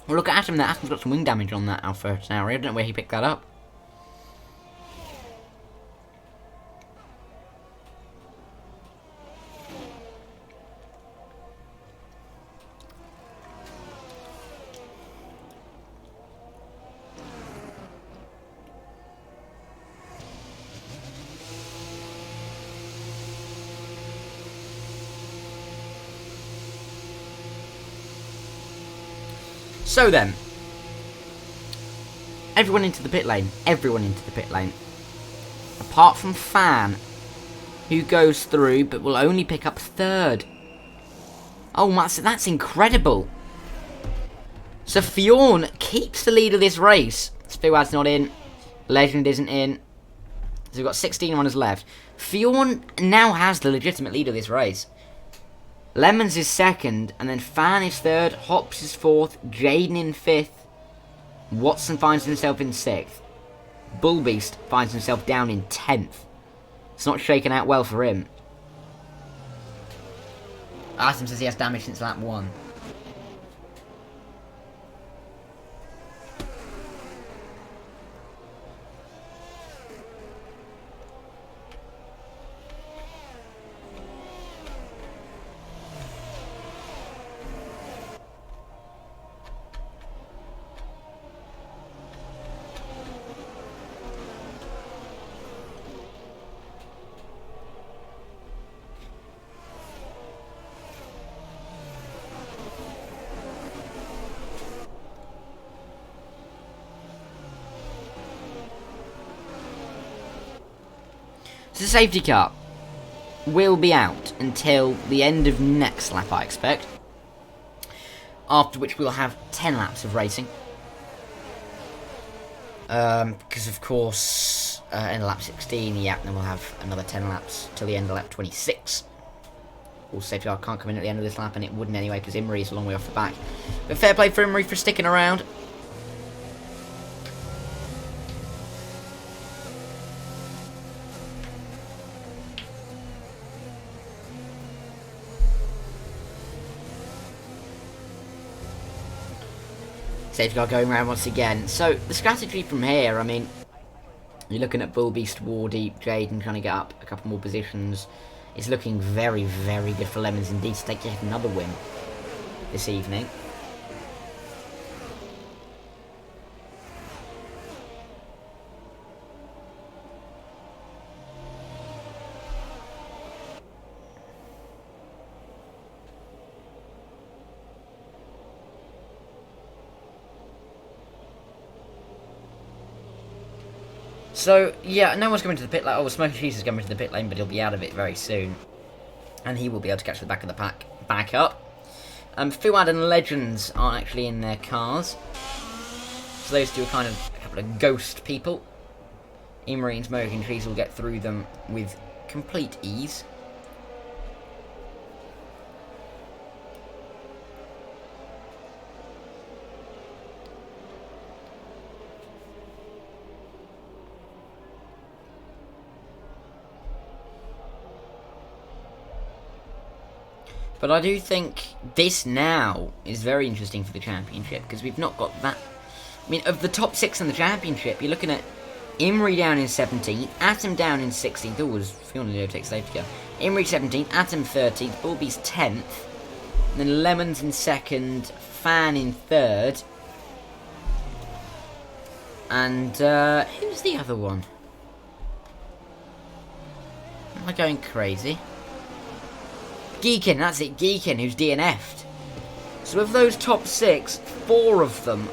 Well, look at Atom there. Atom's got some wing damage on that Alpha Tauri. I don't know where he picked that up. So then, everyone into the pit lane. Everyone into the pit lane. Apart from Fan, who goes through but will only pick up third. Oh, that's incredible. So Fjorn keeps the lead of this race. Spiwad's not in. Legend isn't in. So we've got 16 runners left. Fjorn now has the legitimate lead of this race. Lemons is second, and then Fan is third, Hops is fourth, Jaden in fifth, Watson finds himself in sixth, Bullbeast finds himself down in 10th. It's not shaken out well for him. Asim says he has damage since lap 1. The safety car will be out until the end of next lap, I expect. After which we'll have 10 laps of racing. Because of course, in lap 16, yeah, then we'll have another 10 laps till the end of lap 26. All safety car can't come in at the end of this lap, and it wouldn't anyway, because Imrie is a long way off the back. But fair play for Imrie for sticking around. Safety car going around once again. So, the strategy from here, I mean, you're looking at Bullbeast, Wardy, Jaden trying to get up a couple more positions. It's looking very, very good for Lemons indeed to take yet another win this evening. So, yeah, no one's coming to the pit lane. Oh, Smoky Cheese is coming to the pit lane, but he'll be out of it very soon. And he will be able to catch the back of the pack back up. Fuad and Legends aren't actually in their cars. So those two are kind of a couple of ghost people. Imrie and Smoky Cheese will get through them with complete ease. But I do think this now is very interesting for the championship, because we've not got that. I mean, of the top 6 in the championship, you're looking at Imri down in 17th, Atom down in 16th. Oh, as Fiona takes safety car. Imri 17th, Atom 13th, Bullbeast 10th, and then Lemons in 2nd, Fan in 3rd. And, who's the other one? Am I going crazy? Geekin, that's it, Geekin, who's DNF'd. So of those top 6, 4 of them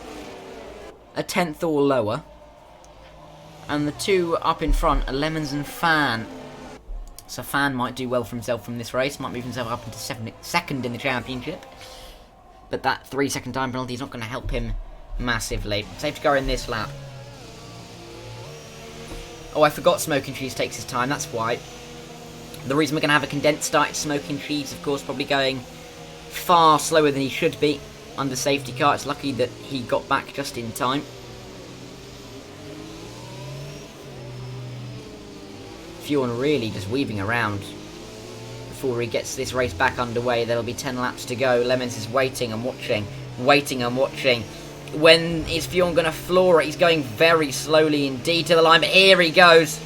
are 10th or lower. And the 2 up in front are Lemons and Fan. So Fan might do well for himself from this race, might move himself up into 2nd in the championship. But that 3-second time penalty is not going to help him massively. Safety car in this lap. Oh, I forgot Smoking Cheese takes his time, that's why. The reason we're going to have a condensed start is Smoking Cheese, of course, probably going far slower than he should be under safety car. It's lucky that he got back just in time. Fjorn really just weaving around before he gets this race back underway. There'll be 10 laps to go. Lemons is waiting and watching, waiting and watching. When is Fjorn going to floor it? He's going very slowly indeed to the line, but here he goes.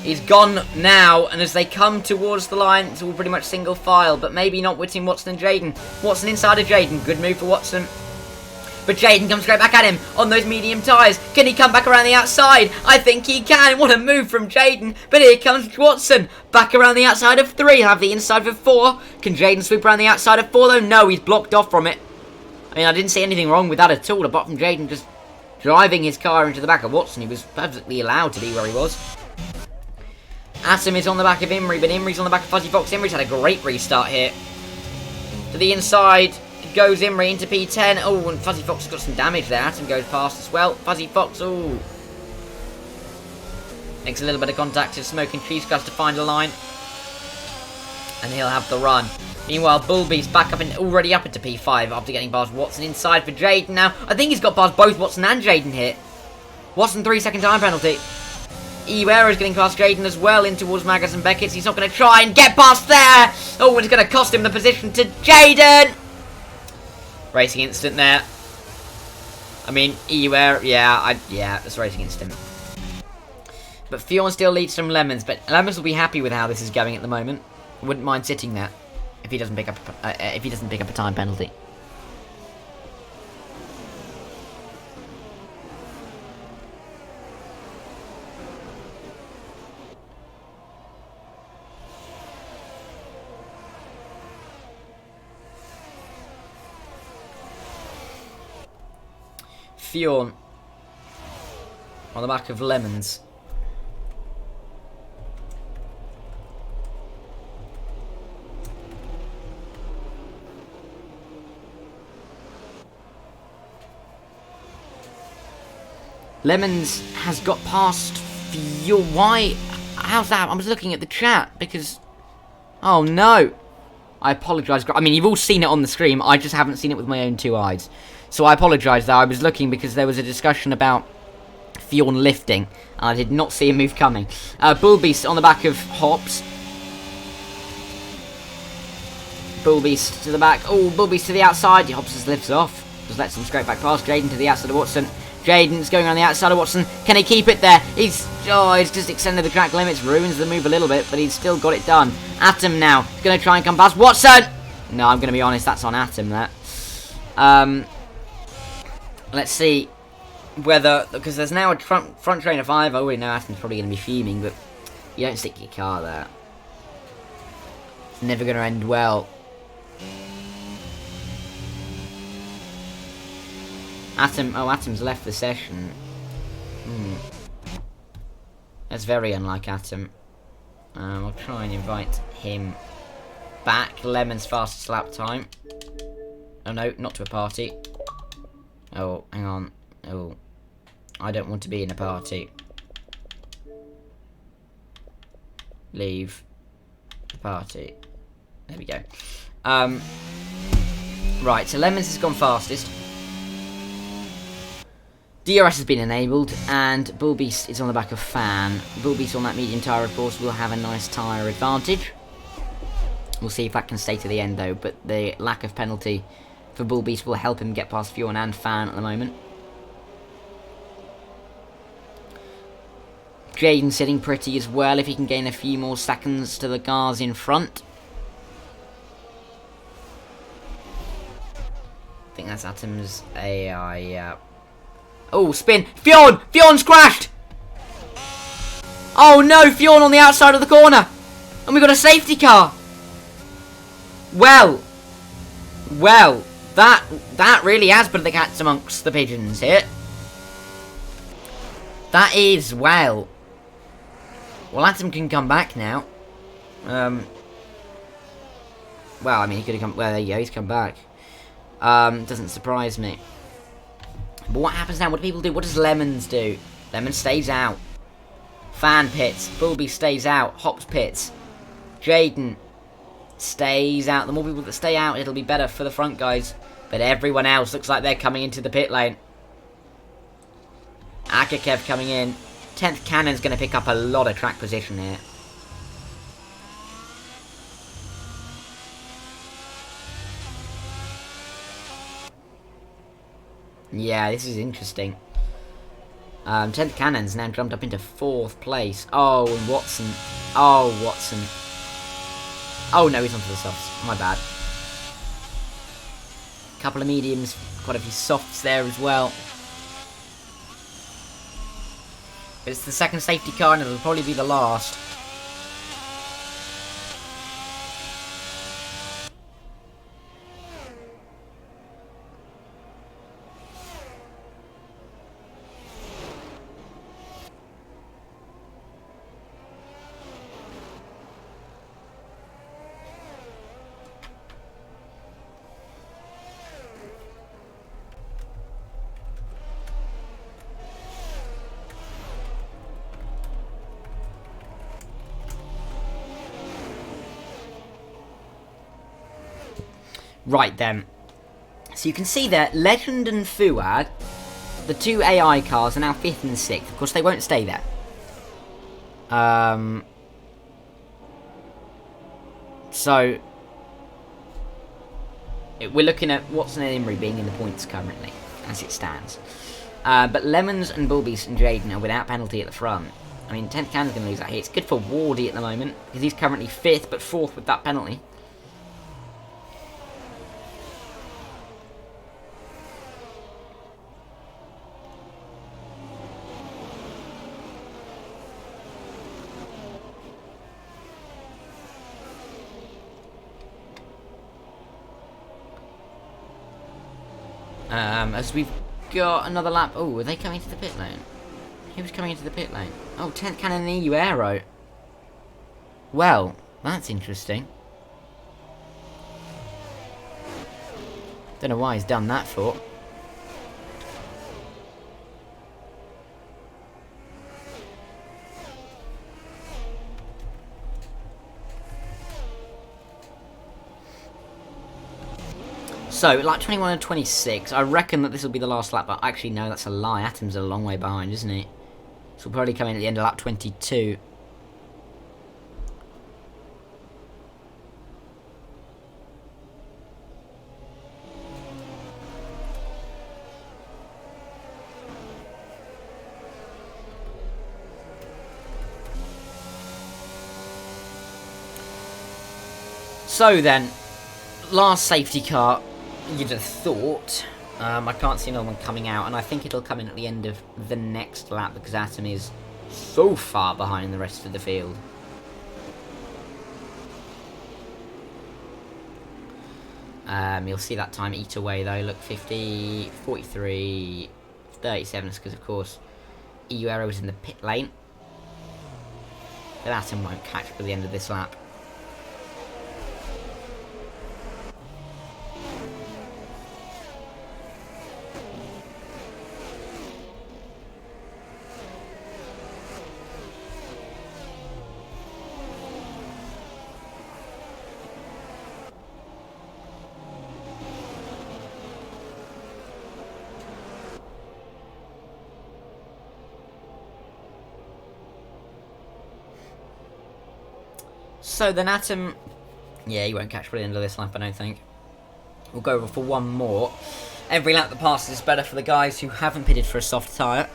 He's gone now, and as they come towards the line, it's all pretty much single file, but maybe not between Watson and Jaden. Watson inside of Jaden. Good move for Watson. But Jaden comes straight back at him on those medium tyres. Can he come back around the outside? I think he can. What a move from Jaden. But here comes Watson. Back around the outside of 3. He'll have the inside for 4. Can Jaden sweep around the outside of 4 though? No, he's blocked off from it. I mean, I didn't see anything wrong with that at all, apart from Jaden just driving his car into the back of Watson. He was perfectly allowed to be where he was. Atom is on the back of Imri, but Imri's on the back of Fuzzy Fox. Imri's had a great restart here. To the inside goes Imri into P10. Oh, and Fuzzy Fox has got some damage there. Atom goes past as well. Fuzzy Fox, oh. Makes a little bit of contact to Smoking Cheese Cast to find a line. And he'll have the run. Meanwhile, Bullbeast back up and already up into P5 after getting past Watson inside for Jaden now. I think he's got past both Watson and Jaden here. Watson 3-second time penalty. Iwera is getting past Jaden as well in towards Magas and Beckett's. He's not going to try and get past there. Oh, and it's going to cost him the position to Jaden. Racing instant there. I mean, Iwera, yeah, that's racing instant. But Fjorn still leads from Lemons, but Lemons will be happy with how this is going at the moment. Wouldn't mind sitting there if he doesn't pick up a time penalty. Fjorn on the back of Lemons. Lemons has got past Fjorn. Why? How's that? I was looking at the chat because... Oh no! I apologise. I mean, you've all seen it on the stream. I just haven't seen it with my own 2 eyes. So I apologise though. I was looking because there was a discussion about Fjorn lifting. And I did not see a move coming. Bullbeast on the back of Hops. Bullbeast to the back. Oh, Bullbeast to the outside. Hops just lifts off. Just lets him straight back past Jaden to the outside of Watson. Jaden's going on the outside of Watson. Can he keep it there? He's just extended the track limits. Ruins the move a little bit, but he's still got it done. Atom now. He's going to try and come past Watson. No, I'm going to be honest. That's on Atom, that. Let's see whether... Because there's now a front train of 5. I already know Atom's probably going to be fuming, but you don't stick your car there. It's never going to end well. Atom's left the session. That's very unlike Atom. I'll try and invite him back. Lemon's fastest lap time. Oh no, not to a party. Oh, hang on. Oh, I don't want to be in a party. Leave the party. There we go. Right, so Lemons has gone fastest. DRS has been enabled, and Bullbeast is on the back of Fan. Bullbeast on that medium tyre, of course, will have a nice tyre advantage. We'll see if that can stay to the end though, but the lack of penalty for Bullbeast will help him get past Fjorn and Fan at the moment. Jaden sitting pretty as well if he can gain a few more seconds to the cars in front. I think that's Atom's AI, yeah. Oh, spin! Fjorn! Fjorn's crashed! Oh no, Fjorn on the outside of the corner! And we got a safety car! Well, that really has put the cats amongst the pigeons here. That is, well, Atom can come back now. Well, I mean, he could have come, well, there you go, he's come back. Doesn't surprise me. But what happens now? What do people do? What does Lemons do? Lemon stays out. Fan pits. Bullby stays out. Hops pits. Jaden stays out. The more people that stay out, it'll be better for the front guys. But everyone else looks like they're coming into the pit lane. Akakev coming in. 10th Cannon's going to pick up a lot of track position here. Yeah, this is interesting. 10th Cannon's now jumped up into 4th place. Oh, and Watson. Oh, Watson. Oh, no, he's onto the softs. My bad. Couple of mediums. Quite a few softs there as well. But it's the second safety car and it'll probably be the last. Right then, so you can see there, Legend and Fuad, the two AI cars, are now 5th and 6th. Of course, they won't stay there. So, we're looking at Watson and Imrie being in the points currently, as it stands. But Lemons and Bullbeast and Jaden are without penalty at the front. I mean, 10th Cannon's going to lose that here. It's good for Wardy at the moment, because he's currently 5th, but 4th with that penalty. As we've got another lap. Oh, are they coming to the pit lane? Who was coming into the pit lane? Oh, 10th Cannon and EU Aero. Well, that's interesting. Don't know why he's done that for. So, lap 21 and 26, I reckon that this will be the last lap, but actually no, that's a lie. Atom's a long way behind, isn't he? So we'll probably come in at the end of lap 22. So then, last safety car. You'd have thought. I can't see another one coming out, and I think it'll come in at the end of the next lap because Atom is so far behind the rest of the field. You'll see that time eat away though. Look, 50, 43, 37. It's because, of course, EU Aero is in the pit lane. But Atom won't catch by the end of this lap. So then Atom Yeah, he won't catch by the end of this lap, I don't think. We'll go for one more. Every lap that passes is better for the guys who haven't pitted for a soft tyre.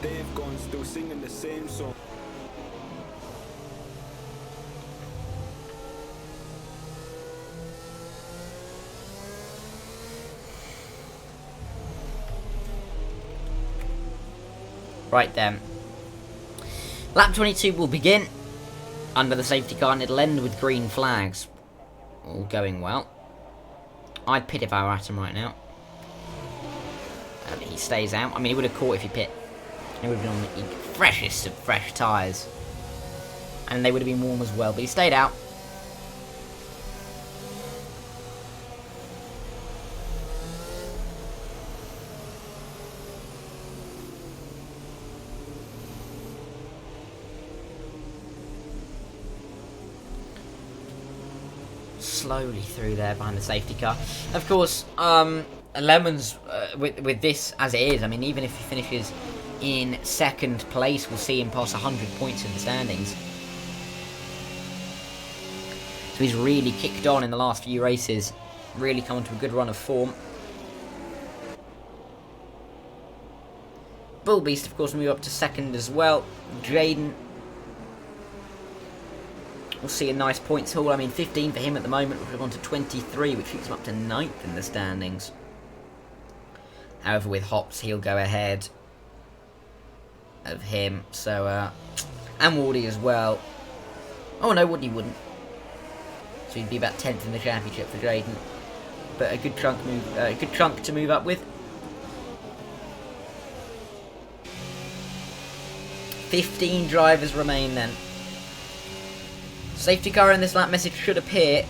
They've gone still singing the same song. Right then. Lap 22 will begin under the safety car, and it'll end with green flags. All going well. I'd pit if I were at him right now. He stays out. I mean, he would have caught if he pit. He would have been on the freshest of fresh tyres. And they would have been warm as well, but he stayed out. Slowly through there behind the safety car. Of course, Lemons, with this as it is, I mean, even if he finishes in second place, we'll see him pass 100 points in the standings. So he's really kicked on in the last few races, really come into a good run of form. Bull Beast, of course, move up to second as well. Jaden, we'll see a nice points haul. I mean, 15 for him at the moment, which have gone to 23, which keeps him up to 9th in the standings. However, with Hops, he'll go ahead of him. So, and Wardy as well. Oh no, Wardy wouldn't. So he'd be about 10th in the championship for Jaden. But a good chunk to move up with. 15 drivers remain then. Safety car in this lap message should appear.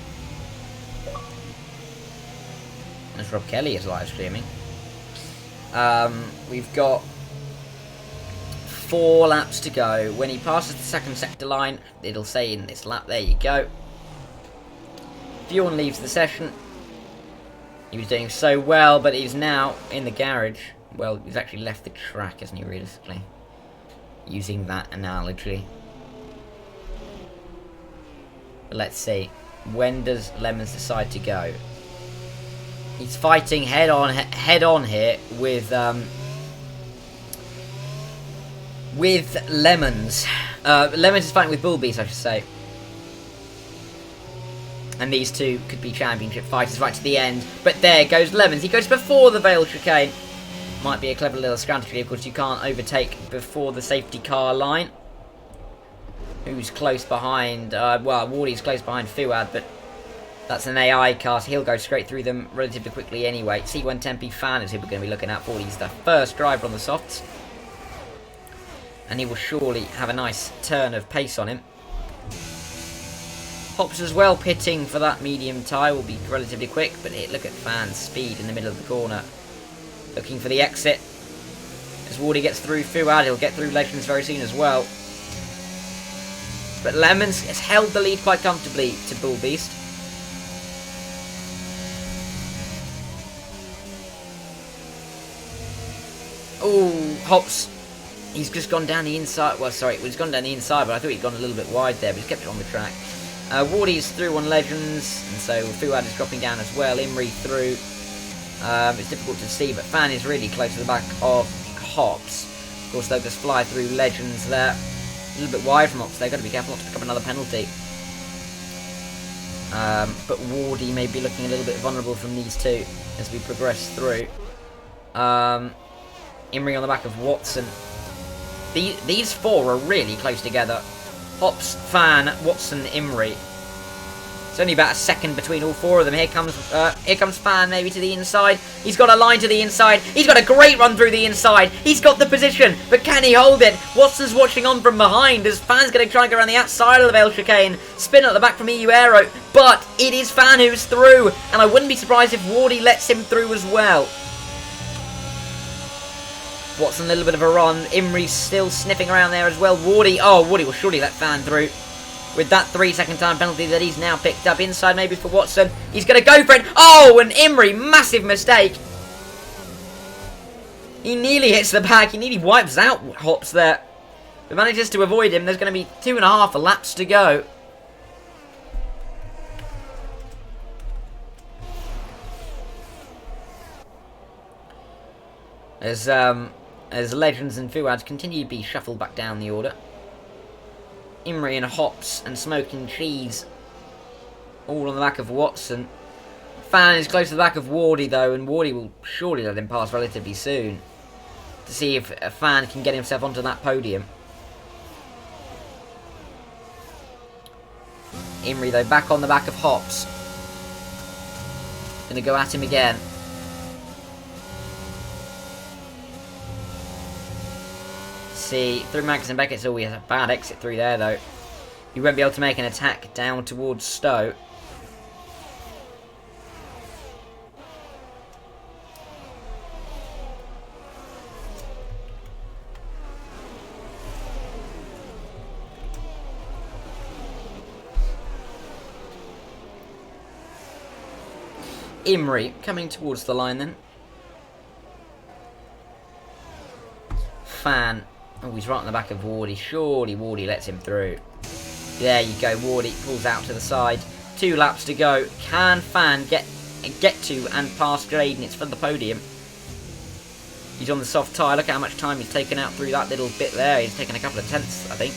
As Rob Kelly is live streaming. We've got 4 laps to go. When he passes the second sector line, it'll say in this lap, there you go. Bjorn leaves the session. He was doing so well, but he's now in the garage. Well, he's actually left the track, hasn't he, realistically? Using that analogy. But let's see. When does Lemons decide to go? He's fighting head on here with Lemons. Lemons is fighting with Bull Beast, I should say. And these two could be championship fighters right to the end. But there goes Lemons. He goes before the Vale chicane. Might be a clever little strategy. Of course, you can't overtake before the safety car line. Who's close behind? Well, Wardy's close behind Fuad, but that's an AI car, so he'll go straight through them relatively quickly anyway. C1 Tempe Fan is who we're going to be looking at for. He's the first driver on the softs. And he will surely have a nice turn of pace on him. Hops as well, pitting for that medium tyre, will be relatively quick, but look at Fan's speed in the middle of the corner. Looking for the exit. As Wardy gets through Fuad, he'll get through Legends very soon as well. But Lemons has held the lead quite comfortably to Bull Beast. Oh, Hops. He's just gone down the inside. Well, sorry, he's gone down the inside, but I thought he'd gone a little bit wide there, but he's kept it on the track. Wardy's through on Legends, and so Fuad is dropping down as well. Imri through. It's difficult to see, but Fan is really close to the back of Hops. Of course, they'll just fly through Legends there. A little bit wide from Hops. They've got to be careful not to pick up another penalty. But Wardy may be looking a little bit vulnerable from these two as we progress through. Imri on the back of Watson. These 4 are really close together. Hops, Fan, Watson, Imri. It's only about a second between all 4 of them. Here comes Fan maybe to the inside. He's got a line to the inside. He's got a great run through the inside. He's got the position, but can he hold it? Watson's watching on from behind as Fan's going to try and go around the outside of the Vale chicane. Spin at the back from EU Aero, but it is Fan who's through, and I wouldn't be surprised if Wardy lets him through as well. Watson a little bit of a run. Imri's still sniffing around there as well. Wardy will surely let Fan through. With that 3-second time penalty that he's now picked up inside maybe for Watson. He's going to go for it. Oh, and Imri, massive mistake. He nearly hits the back. He nearly wipes out Hops there. but manages to avoid him. There's going to be 2.5 laps to go. As Legends and Fuads continue to be shuffled back down the order. Imrie and Hops and Smoking Cheese all on the back of Watson. Fan is close to the back of Wardy though, and Wardy will surely let him pass relatively soon to see if a Fan can get himself onto that podium. Imrie though back on the back of Hops. Gonna go at him again. See, through Magnus and Beckett's always a bad exit through there though. He won't be able to make an attack down towards Stowe. Imrie coming towards the line then. Fan. Oh, he's right on the back of Wardy. Surely Wardy lets him through. There you go. Wardy pulls out to the side. 2 laps to go. Can Fan get to and pass Jaden? It's for the podium. He's on the soft tyre. Look at how much time he's taken out through that little bit there. He's taken a couple of tenths, I think.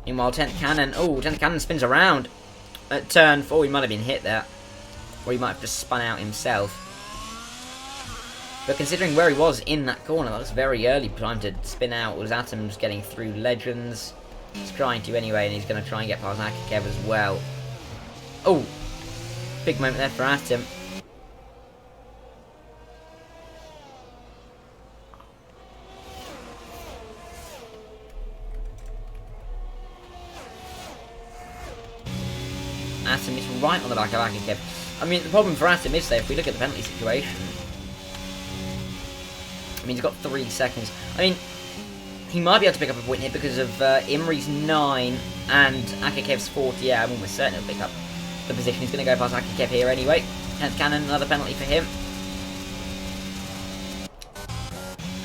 Meanwhile, 10th Cannon. Oh, 10th Cannon spins around at turn 4. He might have been hit there. Or he might have just spun out himself. But considering where he was in that corner, that was very early time to spin out. It was Atoms getting through Legends. He's trying to anyway, and he's going to try and get past Akakev as well. Oh, big moment there for Atom. Atom is right on the back of Akakev. I mean, the problem for Atom is, though, if we look at the penalty situation, I mean, he's got 3 seconds. I mean, he might be able to pick up a point here because of Imrie's 9 and Akakev's 40. Yeah, I'm almost certain he'll pick up the position. He's going to go past Akakev here anyway. 10th Cannon, another penalty for him.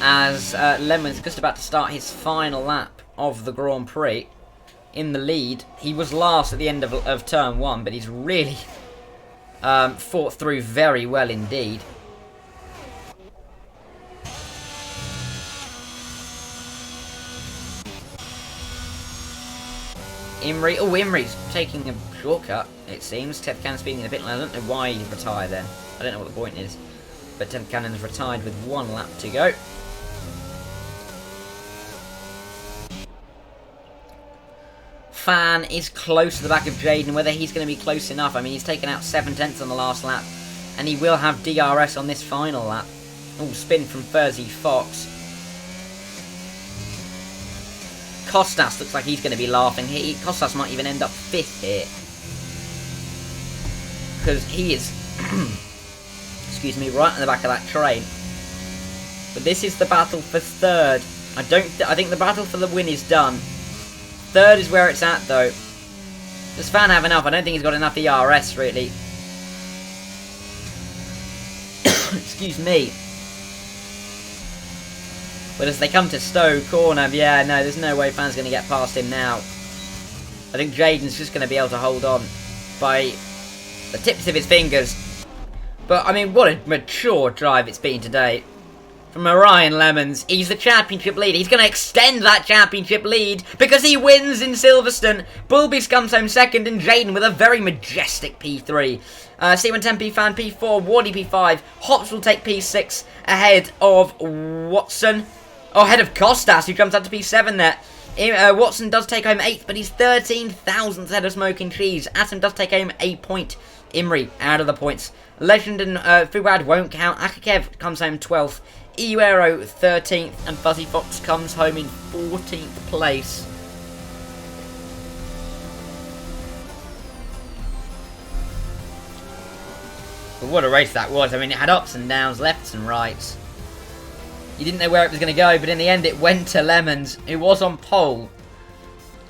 As Lemon's just about to start his final lap of the Grand Prix in the lead. He was last at the end of turn 1, but he's really fought through very well indeed. Imrie, oh, Imrie's taking a shortcut, it seems. 10th Cannon speeding in a bit. I don't know why he retired then. I don't know what the point is. But 10th Cannon's retired with 1 lap to go. Fan is close to the back of Jaden. Whether he's going to be close enough. I mean, he's taken out 7 tenths on the last lap. And he will have DRS on this final lap. Oh, spin from Furzy Fox. Kostas looks like he's going to be laughing here. Kostas might even end up 5th here. Because he is, excuse me, right in the back of that train. But this is the battle for 3rd. I think the battle for the win is done. 3rd is where it's at, though. Does Fan have enough? I don't think he's got enough ERS, really. Excuse me. But as they come to Stowe corner, yeah, no, there's no way Fan's going to get past him now. I think Jaden's just going to be able to hold on by the tips of his fingers. But, I mean, what a mature drive it's been today. From Orion Lemons, he's the championship leader. He's going to extend that championship lead because he wins in Silverstone. Bulbies comes home 2nd and Jaden with a very majestic P3. C110 P-Fan P4, Wardy P5. Hops will take P6 ahead of Watson. Oh, ahead of Kostas, who jumps up to P7 there. Watson does take home 8th, but he's 13,000th ahead of Smoking Cheese. Atom does take home a point. Imrie out of the points. Legend and Fuad won't count. Akakev comes home 12th. Iuero 13th. And Fuzzy Fox comes home in 14th place. But what a race that was. I mean, it had ups and downs, lefts and rights. You didn't know where it was going to go, but in the end it went to Lemons, who was on pole.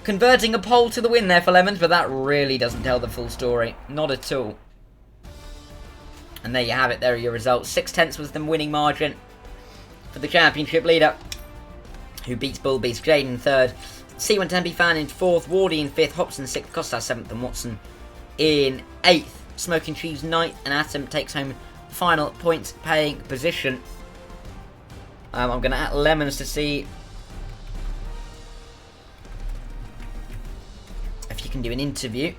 Converting a pole to the win there for Lemons, but that really doesn't tell the full story. Not at all. And there you have it. There are your results. 6 tenths was the winning margin for the championship leader, who beats Bullbeast. Jaden 3rd, C1 Tempe Fan in 4th, Wardy in 5th, Hobson 6th, Costas 7th, and Watson in 8th. Smoking Cheese 9th, and Atom takes home final points paying position. I'm going to add Lemons to see if you can do an interview.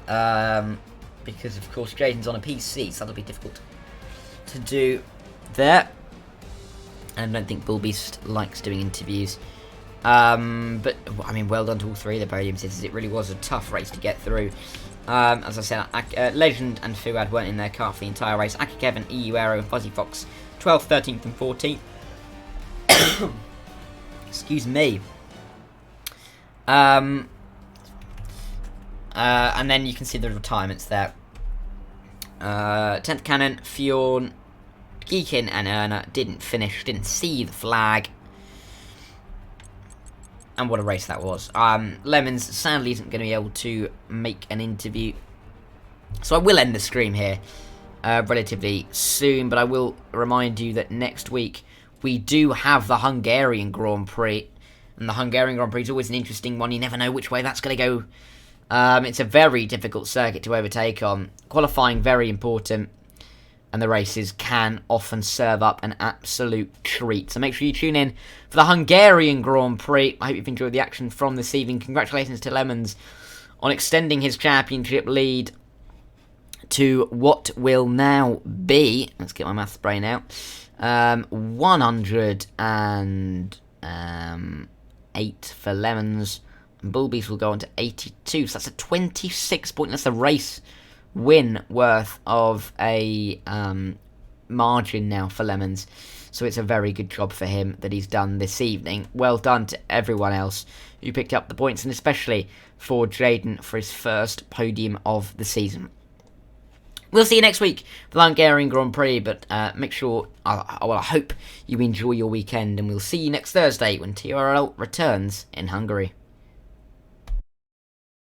Because, of course, Jaden's on a PC, so that'll be difficult to do there. And I don't think Bullbeast likes doing interviews. But, I mean, well done to all three of the podium sitters. It really was a tough race to get through. As I said, Legend and Fuad weren't in their car for the entire race. Aki Kevin, EU Aero, and Fuzzy Fox, 12th, 13th, and 14th. Excuse me. And then you can see the retirements there. 10th Cannon, Fjorn, Geekin, and Erna didn't finish, didn't see the flag. And what a race that was. Lemons sadly isn't going to be able to make an interview. So I will end the stream here relatively soon. But I will remind you that next week we do have the Hungarian Grand Prix. And the Hungarian Grand Prix is always an interesting one. You never know which way that's going to go. It's a very difficult circuit to overtake on. Qualifying very important. And the races can often serve up an absolute treat. So make sure you tune in for the Hungarian Grand Prix. I hope you've enjoyed the action from this evening. Congratulations to Lemons on extending his championship lead to what will now be, let's get my maths brain out, 108 for Lemons. And Bullbeast will go on to 82. So that's a 26 point. That's a race win worth of a margin now for Lemons. So it's a very good job for him that he's done this evening. Well done to everyone else who picked up the points, and especially for Jaden for his first podium of the season. We'll see you next week for the Hungarian Grand Prix, but make sure, I hope you enjoy your weekend, and we'll see you next Thursday when TORL returns in Hungary.